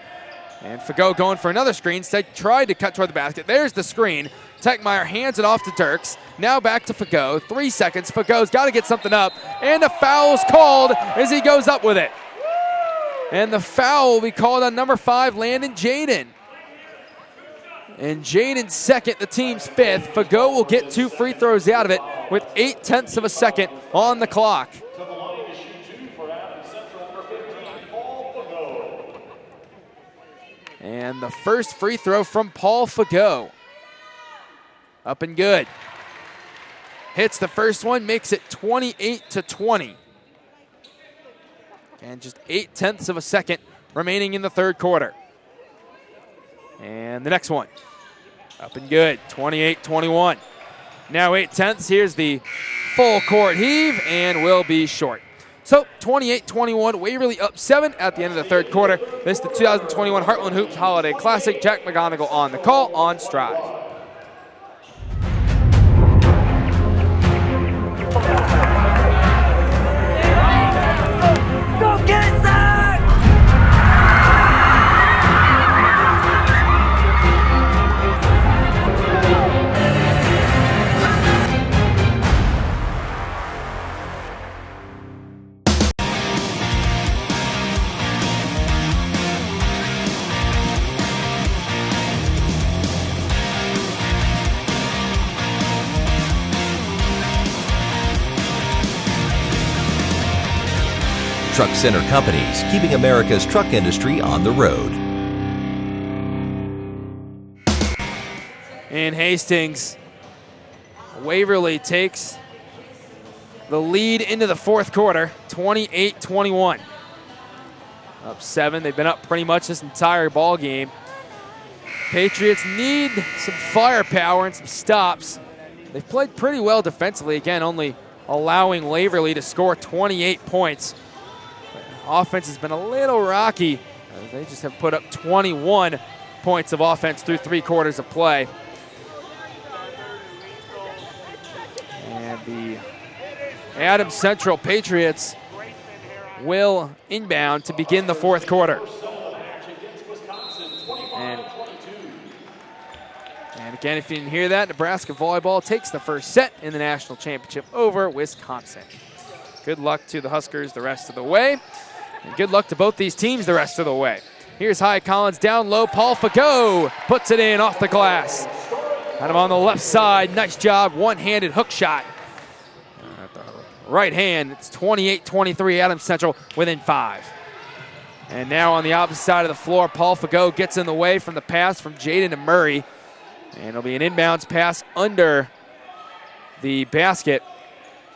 And Fagot going for another screen. Instead tried to cut toward the basket. There's the screen. Techmeyer hands it off to Dirks. Now back to Fagot. 3 seconds. Fagot's got to get something up. And a foul's called as he goes up with it. And the foul will be called on number 5, Landon Jaden. And Jaden's second, the team's 5th. Fagot will get 2 free throws out of it with 0.8 of a second on the clock. And the first free throw from Paul Fagot. Up and good. Hits the first one, makes it 28-20. And just 0.8 of a second remaining in the third quarter. And the next one. Up and good, 28-21. Now 0.8. Here's the full court heave and will be short. So 28-21, Waverly up 7 at the end of the third quarter. This is the 2021 Heartland Hoops Holiday Classic. Jack McGonigal on the call on Strive. Go get it, Zach! Truck Center Companies, keeping America's truck industry on the road. In Hastings, Waverly takes the lead into the fourth quarter, 28-21. Up 7, they've been up pretty much this entire ball game. Patriots need some firepower and some stops. They've played pretty well defensively, again, only allowing Waverly to score 28 points. Offense has been a little rocky. They just have put up 21 points of offense through 3 quarters of play. And the Adams Central Patriots will inbound to begin the fourth quarter. And again, if you didn't hear that, Nebraska volleyball takes the first set in the national championship over Wisconsin. Good luck to the Huskers the rest of the way. And good luck to both these teams the rest of the way. Here's Hyatt Collins down low. Paul Fagot puts it in off the glass. Got him on the left side. Nice job. One-handed hook shot. At the right hand, it's 28-23. Adams Central within 5. And now on the opposite side of the floor, Paul Fagot gets in the way from the pass from Jaden to Murray. And it'll be an inbounds pass under the basket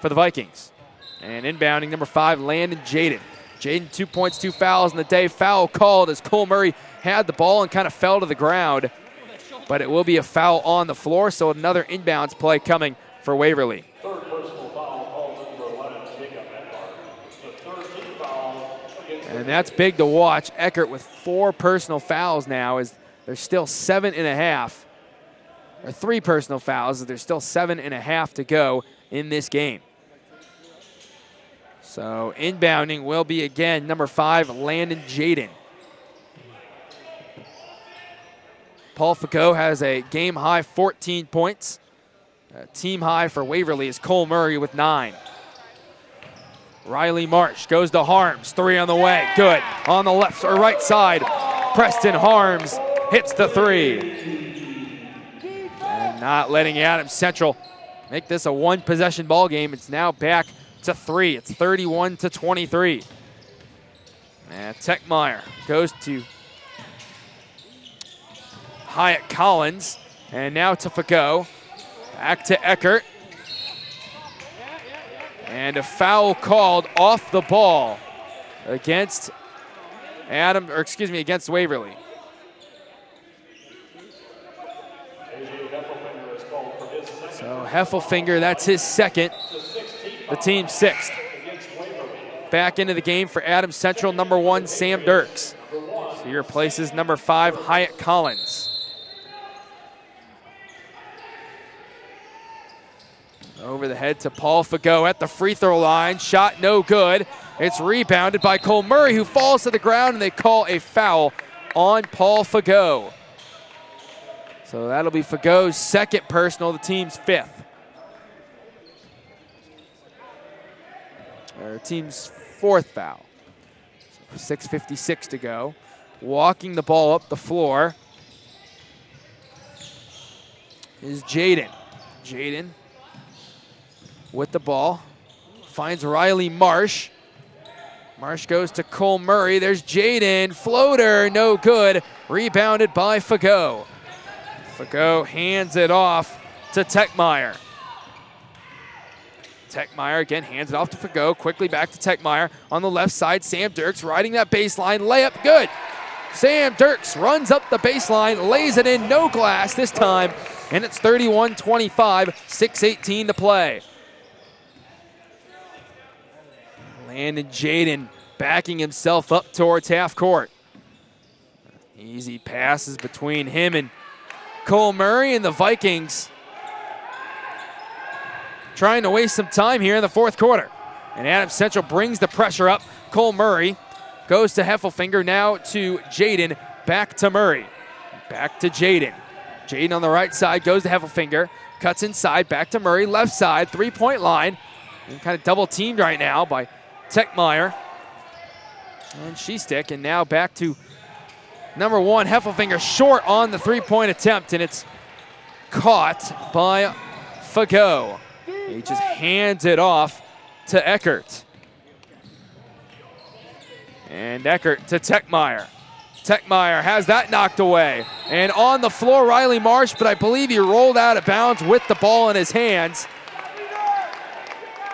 for the Vikings. And inbounding number 5, Landon Jaden. Jaden, 2 points, 2 fouls in the day. Foul called as Cole Murray had the ball and kind of fell to the ground. But it will be a foul on the floor, so another inbounds play coming for Waverly. Third personal foul called number 11, Jacob Eckert. The third team foul against And that's big to watch. Eckert with 4 personal fouls now as there's still 7.5. Or 3 personal fouls as there's still 7.5 to go in this game. So inbounding will be again number 5, Landon Jaden. Paul Fagot has a game high 14 points. A team high for Waverly is Cole Murray with 9. Riley Marsh goes to Harms, 3 on the way, good. On the left or right side, Preston Harms hits the 3. And not letting Adams Central make this a 1-possession ball game. It's now back to 3. It's 31-23. And Techmeyer goes to Hyatt Collins. And now to Fagot. Back to Eckert. And a foul called off the ball against against Waverly. So Heffelfinger, that's his second. The team's 6th. Back into the game for Adams Central, number 1, Sam Dirks. So he replaces number 5, Hyatt Collins. Over the head to Paul Fagot at the free throw line. Shot no good. It's rebounded by Cole Murray, who falls to the ground, and they call a foul on Paul Fagot. So that'll be Fagot's second personal, the team's 5th. Or team's 4th foul. So 6:56 to go. Walking the ball up the floor is Jaden. Jaden with the ball. Finds Riley Marsh. Marsh goes to Cole Murray. There's Jaden. Floater, no good. Rebounded by Fagot. Fagot hands it off to Techmeyer. Techmeyer again hands it off to Fagot. Quickly back to Techmeyer. On the left side, Sam Dirks riding that baseline. Layup, good. Sam Dirks runs up the baseline, lays it in, no glass this time, and it's 31-25, 6:18 to play. Landon Jaden backing himself up towards half court. Easy passes between him and Cole Murray, and the Vikings trying to waste some time here in the fourth quarter. And Adams Central brings the pressure up. Cole Murray goes to Heffelfinger, now to Jaden, back to Murray. Back to Jaden. Jaden on the right side goes to Heffelfinger, cuts inside, back to Murray, left side, three-point line. And kind of double teamed right now by Techmeyer and Shestick, and now back to number one, Heffelfinger, short on the three-point attempt, and it's caught by Fagot. He just hands it off to Eckert. And Eckert to Techmeyer. Techmeyer has that knocked away. And on the floor, Riley Marsh, but I believe he rolled out of bounds with the ball in his hands.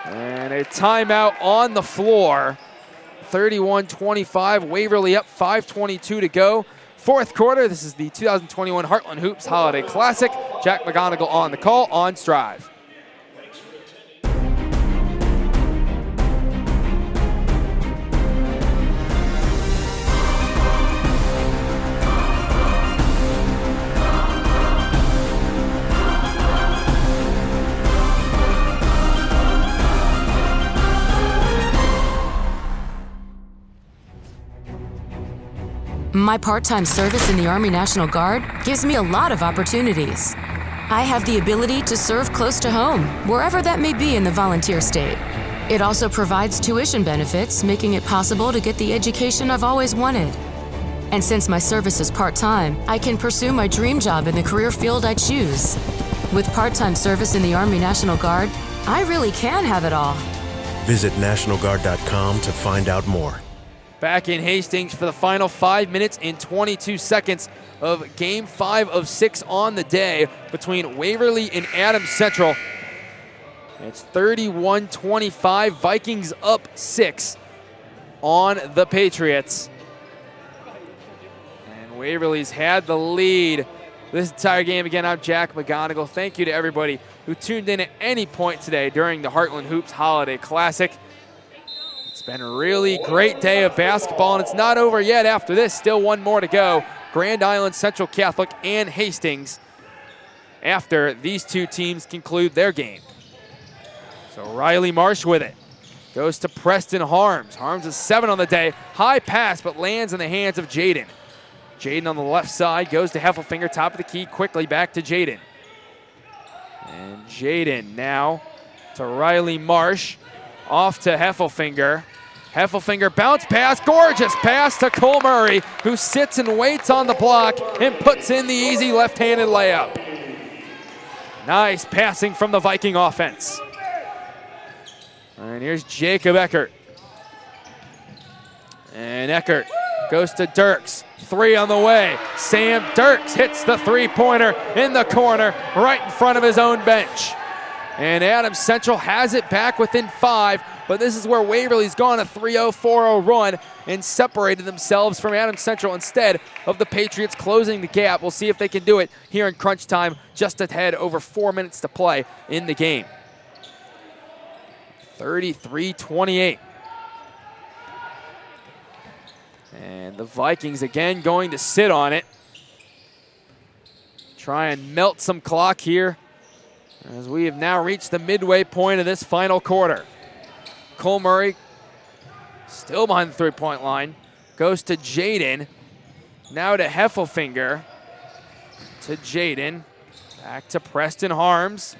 And a timeout on the floor. 31-25, Waverly up, 5:22 to go. Fourth quarter, this is the 2021 Heartland Hoops Holiday Classic. Jack McGonigal on the call on Strive. My part-time service in the Army National Guard gives me a lot of opportunities. I have the ability to serve close to home, wherever that may be in the volunteer state. It also provides tuition benefits, making it possible to get the education I've always wanted. And since my service is part-time, I can pursue my dream job in the career field I choose. With part-time service in the Army National Guard, I really can have it all. Visit NationalGuard.com to find out more. Back in Hastings for the final 5 minutes and 22 seconds of Game 5 of 6 on the day between Waverly and Adams Central. It's 31-25, Vikings up 6 on the Patriots. And Waverly's had the lead this entire game. Again, I'm Jack McGonigal. Thank you to everybody who tuned in at any point today during the Heartland Hoops Holiday Classic. It's been a really great day of basketball, and it's not over yet after this. Still one more to go. Grand Island Central Catholic and Hastings after these two teams conclude their game. So Riley Marsh with it. Goes to Preston Harms. Harms is 7 on the day. High pass, but lands in the hands of Jaden. Jaden on the left side goes to Heffelfinger, top of the key, quickly back to Jaden. And Jaden now to Riley Marsh. Off to Heffelfinger. Heffelfinger bounce pass, gorgeous pass to Cole Murray, who sits and waits on the block and puts in the easy left-handed layup. Nice passing from the Viking offense. And here's Jacob Eckert. And Eckert goes to Dirks. 3 on the way. Sam Dirks hits the three-pointer in the corner right in front of his own bench. And Adams Central has it back within 5, but this is where Waverly's gone a 3-0, 4-0 run and separated themselves from Adams Central instead of the Patriots closing the gap. We'll see if they can do it here in crunch time, just ahead, over 4 minutes to play in the game. 33-28. And the Vikings again going to sit on it. Try and melt some clock here, as we have now reached the midway point of this final quarter. Cole Murray still behind the three-point line. Goes to Jaden. Now to Heffelfinger. To Jaden. Back to Preston Harms.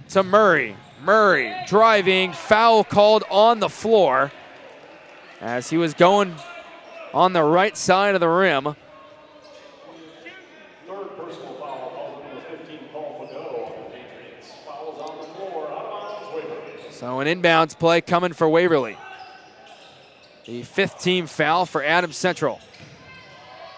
To Murray. Murray driving. Foul called on the floor as he was going on the right side of the rim. Third personal foul called number 15, Paul Fagot on the Patriots. Fouls on the floor, out of bounds, Waverly. So an inbounds play coming for Waverly. The 5th team foul for Adams Central.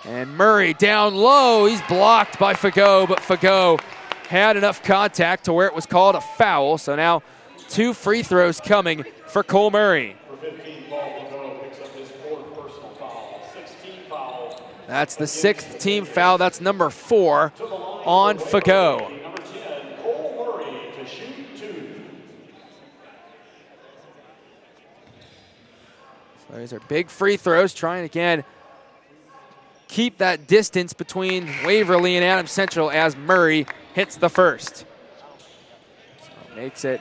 And Murray down low. He's blocked by Fagot, but Fagot had enough contact to where it was called a foul. So now 2 free throws coming for Cole Murray. For 15, Paul Fagot picks up his 4th personal foul. 16 foul. That's the 6th team foul. That's number 4 on Fagot. Number 10, Cole Murray to shoot 2. So these are big free throws, trying again keep that distance between Waverly and Adams Central as Murray hits the first. So makes it,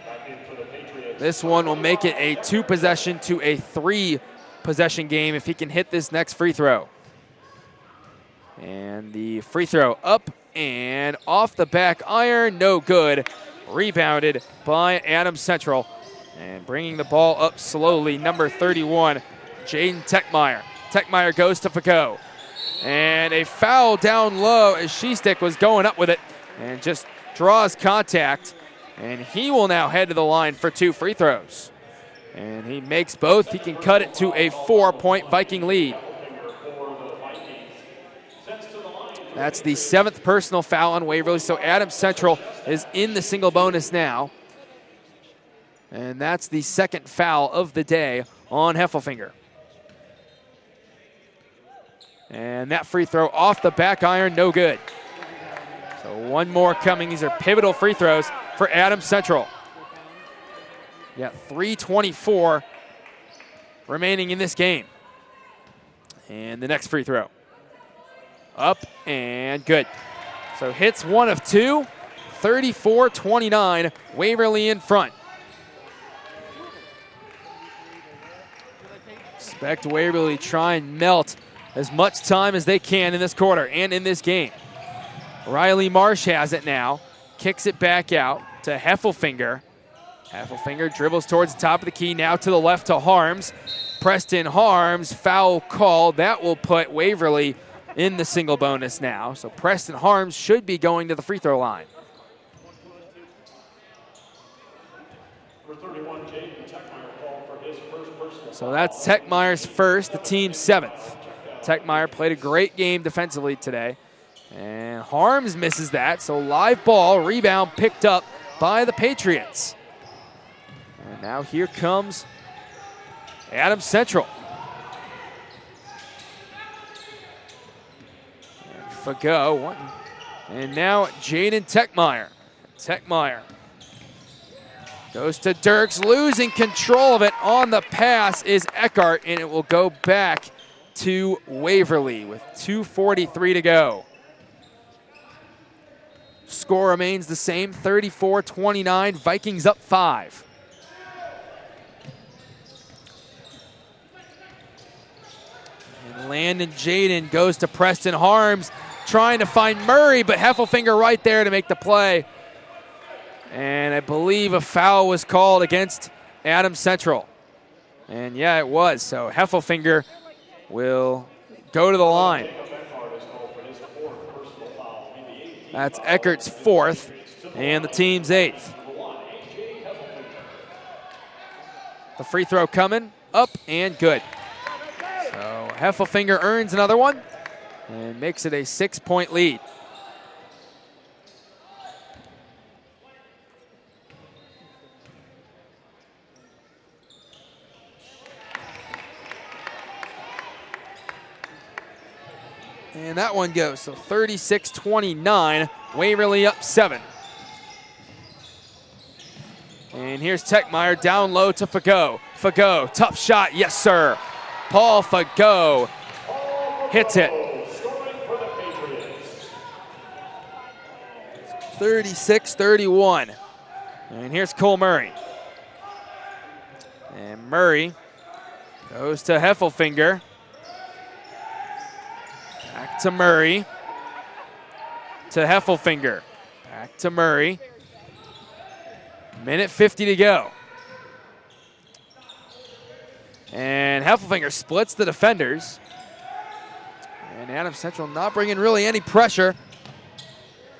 this one will make it a 2-possession to a 3-possession game if he can hit this next free throw. And the free throw up and off the back iron, no good. Rebounded by Adams Central. And bringing the ball up slowly, number 31, Jaden Techmeyer. Techmeyer goes to Fagot. And a foul down low as Shestick was going up with it and just draws contact. And he will now head to the line for 2 free throws. And he makes both. He can cut it to a 4-point Viking lead. That's the 7th personal foul on Waverly. So Adams Central is in the single bonus now. And that's the 2nd foul of the day on Heffelfinger. And that free throw off the back iron, no good. So 1 more coming. These are pivotal free throws for Adams Central. You got 3:24 remaining in this game. And the next free throw. Up and good. So hits 1 of 2, 34-29, Waverly in front. Expect Waverly try and melt as much time as they can in this quarter and in this game. Riley Marsh has it now. Kicks it back out to Heffelfinger. Heffelfinger dribbles towards the top of the key, now to the left to Harms. Preston Harms, foul call. That will put Waverly in the single bonus now. So Preston Harms should be going to the free throw line. So that's Techmeyer's first, the team's 7th. Techmeyer played a great game defensively today. And Harms misses that, so live ball, rebound picked up by the Patriots. And now here comes Adams Central. And Fagot, and now Jaden Techmeyer. Techmeyer goes to Dirks, losing control of it. On the pass is Eckhart, and it will go back to Waverly with 2:43 to go. Score remains the same, 34-29. Vikings up 5. And Landon Jaden goes to Preston Harms, trying to find Murray, but Heffelfinger right there to make the play. And I believe a foul was called against Adams Central. And yeah, it was. So Heffelfinger will go to the line. That's Eckert's 4th and the team's 8th. The free throw coming up and good. So Heffelfinger earns another one and makes it a 6-point lead. And that one goes, so 36-29, Waverly up 7. And here's Techmeyer down low to Fagot. Fagot, tough shot, yes sir. Paul Fagot hits it. 36-31. And here's Cole Murray. And Murray goes to Heffelfinger. Back to Murray. To Heffelfinger. Back to Murray. Minute 50 to go. And Heffelfinger splits the defenders. And Adams Central not bringing really any pressure.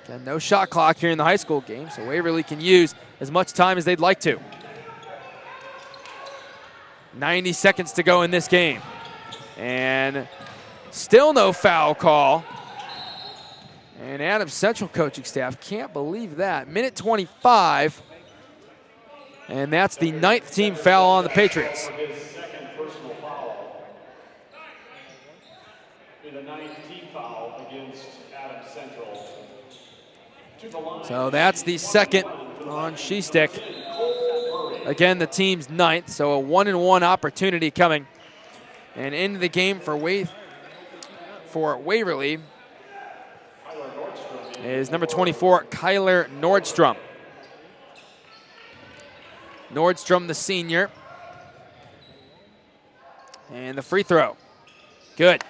Again, no shot clock here in the high school game, so Waverly can use as much time as they'd like to. 90 seconds to go in this game. And still no foul call. And Adams Central coaching staff can't believe that. Minute 25. And that's the 9th team foul on the Patriots. His second personal foul. The 9th team foul against Adams Central. To the line. So that's the second on Shestick. Again, the team's 9th, so a 1-and-1 opportunity coming. And into the game for Waverly is number 24, Kyler Nordstrom. Nordstrom, the senior. And the free throw. Good.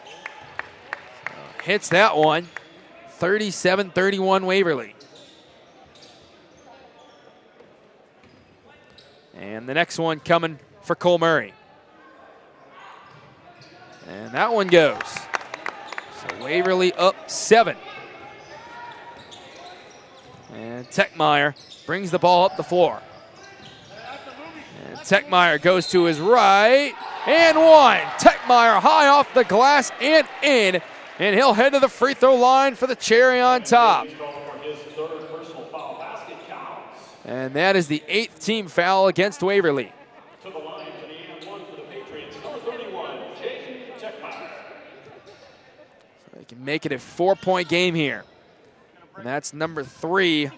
Hits that one. 37-31 Waverly. And the next one coming for Cole Murray. And that one goes. So Waverly up 7. And Techmeyer brings the ball up the floor. And Techmeyer goes to his right. And one. Techmeyer high off the glass and in. And he'll head to the free throw line for the cherry on top. And that is the 8th team foul against Waverly. To the line for the and one for the Patriots, number 31, Jaden Techmeyer. So they can make it a 4-point game here. And that's number 3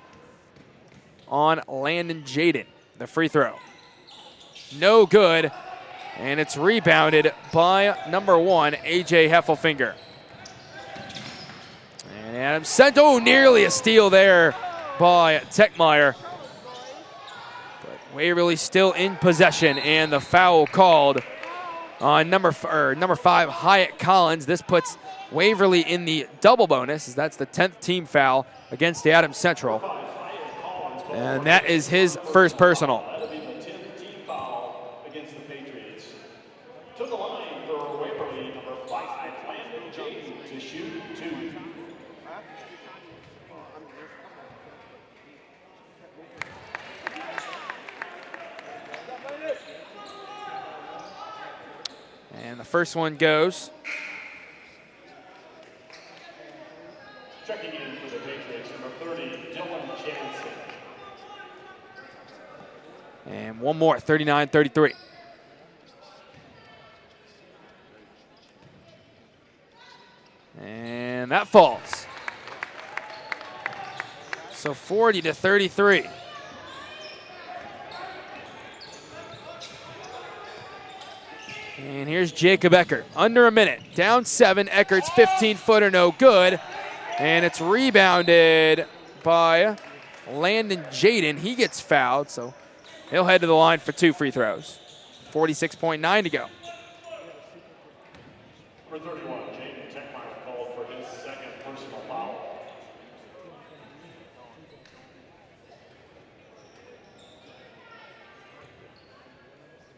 on Landon Jaden, the free throw. No good, and it's rebounded by number 1, AJ Heffelfinger. And Adams sent, oh, nearly a steal there by Techmeyer. Waverly still in possession, and the foul called on number 5, Hyatt Collins. This puts Waverly in the double bonus, as that's the 10th team foul against the Adams Central. And that is his first personal. That'll be the 10th team foul against the Patriots. To the line for Waverly, number 5, Landon Jaden to shoot 2. And the first one goes. Checking in for the Patriots, number 30, Dylan Jansen. And one more, 39-33. And that falls. So 40-33. And here's Jacob Eckert, under a minute, down 7. Eckert's 15-footer, no good. And it's rebounded by Landon Jaden. He gets fouled, so he'll head to the line for 2 free throws. 46.9 to go. Number 31, Jaden Techmeyer called for his second personal foul.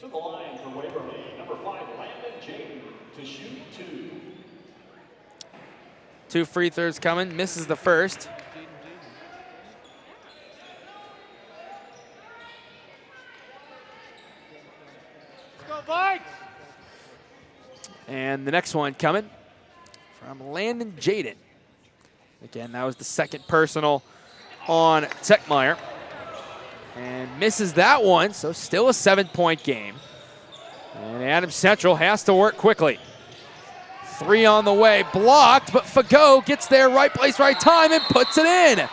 To the line for Waverly, number 5, Landon Jaden to shoot 2. 2 free throws coming, misses the first. And the next one coming from Landon Jaden. Again, that was the second personal on Techmeyer. And misses that one, so still a 7-point game. And Adams Central has to work quickly. 3 on the way, blocked, but Fagot gets there, right place, right time, and puts it in.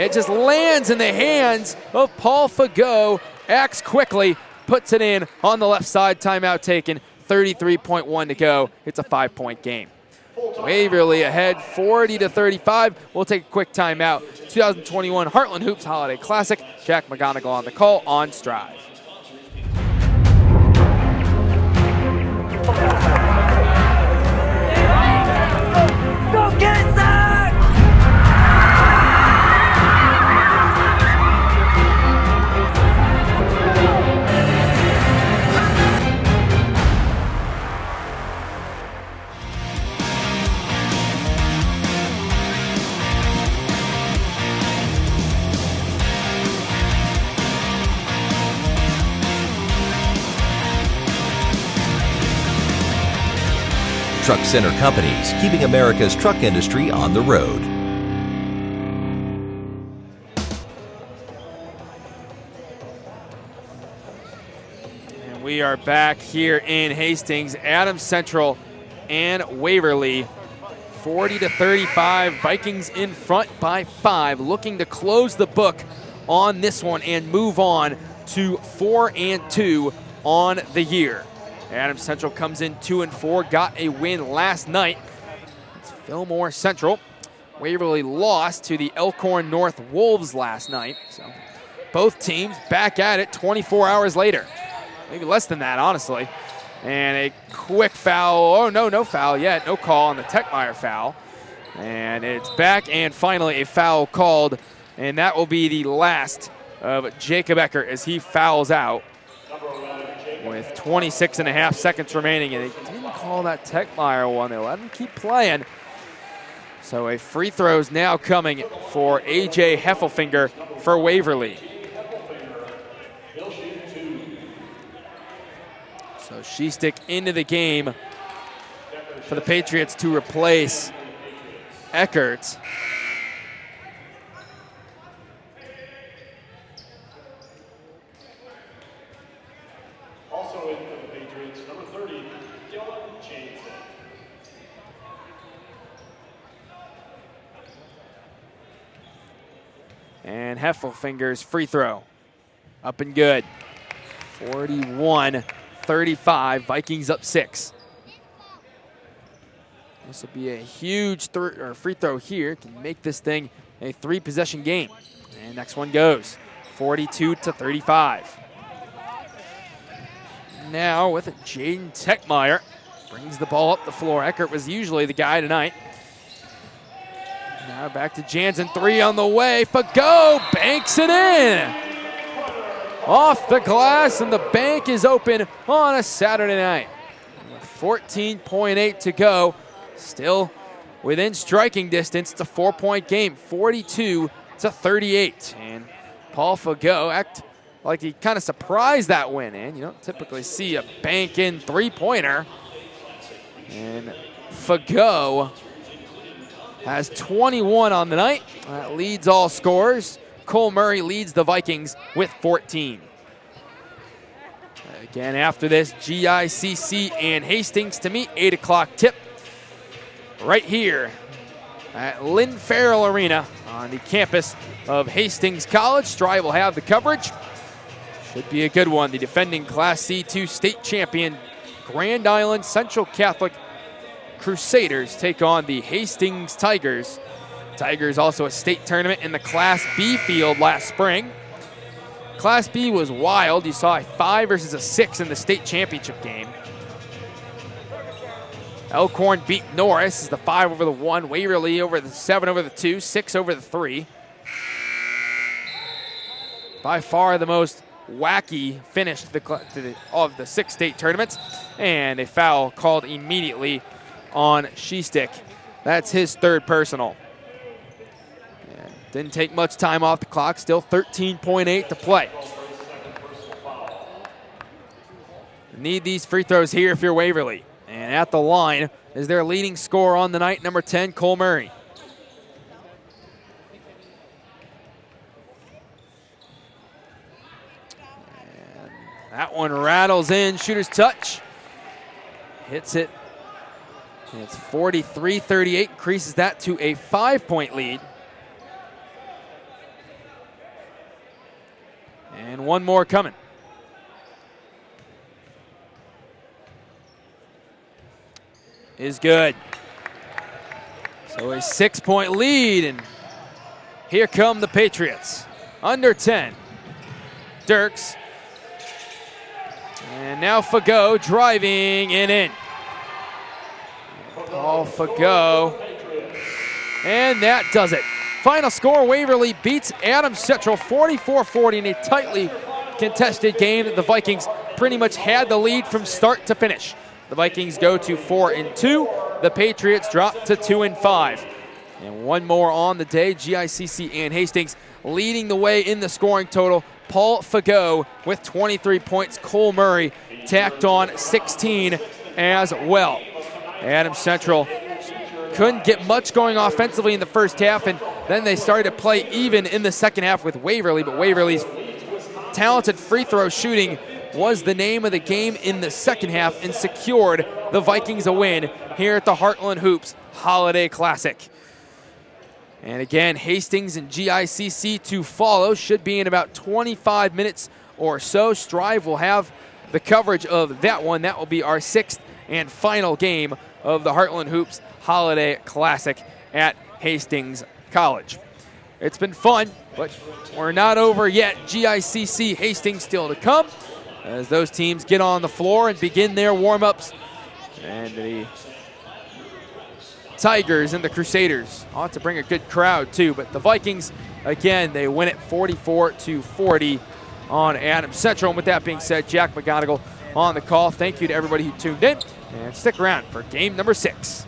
It just lands in the hands of Paul Fagot, acts quickly, puts it in on the left side, timeout taken, 33.1 to go. It's a 5-point game. Waverly ahead 40-35. We'll take a quick timeout. 2021 Heartland Hoops Holiday Classic. Jack McGonigal on the call on Strive. Go get it, Zach! Truck Center Companies, keeping America's truck industry on the road. And we are back here in Hastings. Adams Central and Waverly, 40-35. Vikings in front by 5, looking to close the book on this one and move on to 4-2 on the year. Adams Central comes in 2-4, got a win last night. It's Fillmore Central. Waverly lost to the Elkhorn North Wolves last night. So both teams back at it 24 hours later. Maybe less than that, honestly. And a quick foul. Oh, no foul yet. No call on the Techmeyer foul. And it's back, and finally a foul called. And that will be the last of Jacob Eckert as he fouls out with 26.5 seconds remaining. And they didn't call that Techmeyer one. They let him keep playing. So a free throw's now coming for A.J. Heffelfinger for Waverly. So Shestick into the game for the Patriots to replace Eckert. Also in for the Patriots, number 30, Dylan Jansen. And Heffelfinger's free throw. Up and good. 41-35. Vikings up 6. This will be a huge free throw here. Can make this thing a 3-possession game. And next one goes. 42-35. Now with it, Jaden Techmeyer brings the ball up the floor. Eckert was usually the guy tonight. Now back to Jansen, 3 on the way. Fago banks it in. Off the glass, and the bank is open on a Saturday night. 14.8 to go. Still within striking distance. It's a 4-point game, 42-38. And Paul Fago act like he kind of surprised that win. And you don't typically see a bank-in three-pointer. And Fago has 21 on the night. That leads all scorers. Cole Murray leads the Vikings with 14. Again, after this, GICC and Hastings to meet. 8 o'clock tip right here at Lynn Farrell Arena on the campus of Hastings College. Strive will have the coverage. Should be a good one. The defending Class C2 state champion Grand Island Central Catholic Crusaders take on the Hastings Tigers. Tigers also a state tournament in the Class B field last spring. Class B was wild. You saw a 5 versus a 6 in the state championship game. Elkhorn beat Norris. Is the 5 over the 1. Waverly over the 7 over the 2. 6 over the 3. By far the most wacky finish of the 6 state tournaments. And a foul called immediately on Shestick. That's his 3rd personal. And didn't take much time off the clock. Still 13.8 to play. Need these free throws here if you're Waverly. And at the line is their leading scorer on the night, number 10, Cole Murray. And that one rattles in, shooter's touch. Hits it. And it's 43-38, increases that to a 5-point lead. And one more coming. Is good. So a 6-point lead, and here come the Patriots. Under 10. Dirks. And now Fago driving and in. Paul Fago. And that does it. Final score, Waverly beats Adams Central 44-40 in a tightly contested game that the Vikings pretty much had the lead from start to finish. The Vikings go to 4-2. The Patriots drop to 2-5. And one more on the day, GICC and Hastings leading the way in the scoring total. Paul Fago with 23 points. Cole Murray tacked on 16 as well. Adams Central couldn't get much going offensively in the first half, and then they started to play even in the second half with Waverly, but Waverly's talented free throw shooting was the name of the game in the second half and secured the Vikings a win here at the Heartland Hoops Holiday Classic. And again, Hastings and GICC to follow. Should be in about 25 minutes or so. Strive will have the coverage of that one. That will be our 6th and final game of the Heartland Hoops Holiday Classic at Hastings College. It's been fun, but we're not over yet. GICC Hastings still to come as those teams get on the floor and begin their warm-ups. And the Tigers and the Crusaders ought to bring a good crowd too, but the Vikings, again, they win it 44-40 on Adams Central. And with that being said, Jack McGonigal on the call. Thank you to everybody who tuned in, and stick around for game number 6.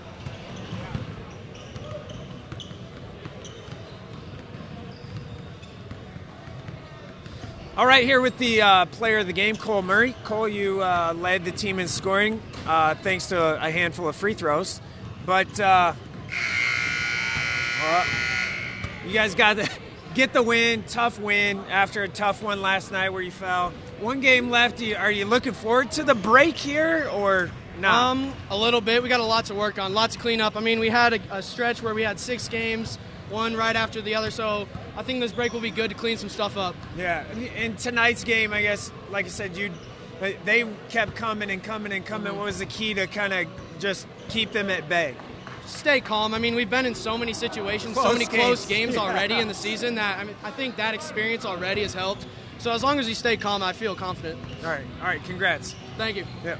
All right, here with the player of the game, Cole Murray. Cole, you led the team in scoring thanks to a handful of free throws. But you guys got to get the win, tough win after a tough one last night where you fell. One game left. Are you looking forward to the break here or not? A little bit. We got a lot to work on, lots to clean up. I mean, we had a stretch where we had 6 games, one right after the other, so I think this break will be good to clean some stuff up. Yeah, in tonight's game, I guess, like I said, they kept coming and coming and coming. What was the key to kind of just keep them at bay? Stay calm. I mean, we've been in so many situations, so many close games already in the season that I think that experience already has helped. So as long as you stay calm, I feel confident. All right. Congrats. Thank you. Yeah.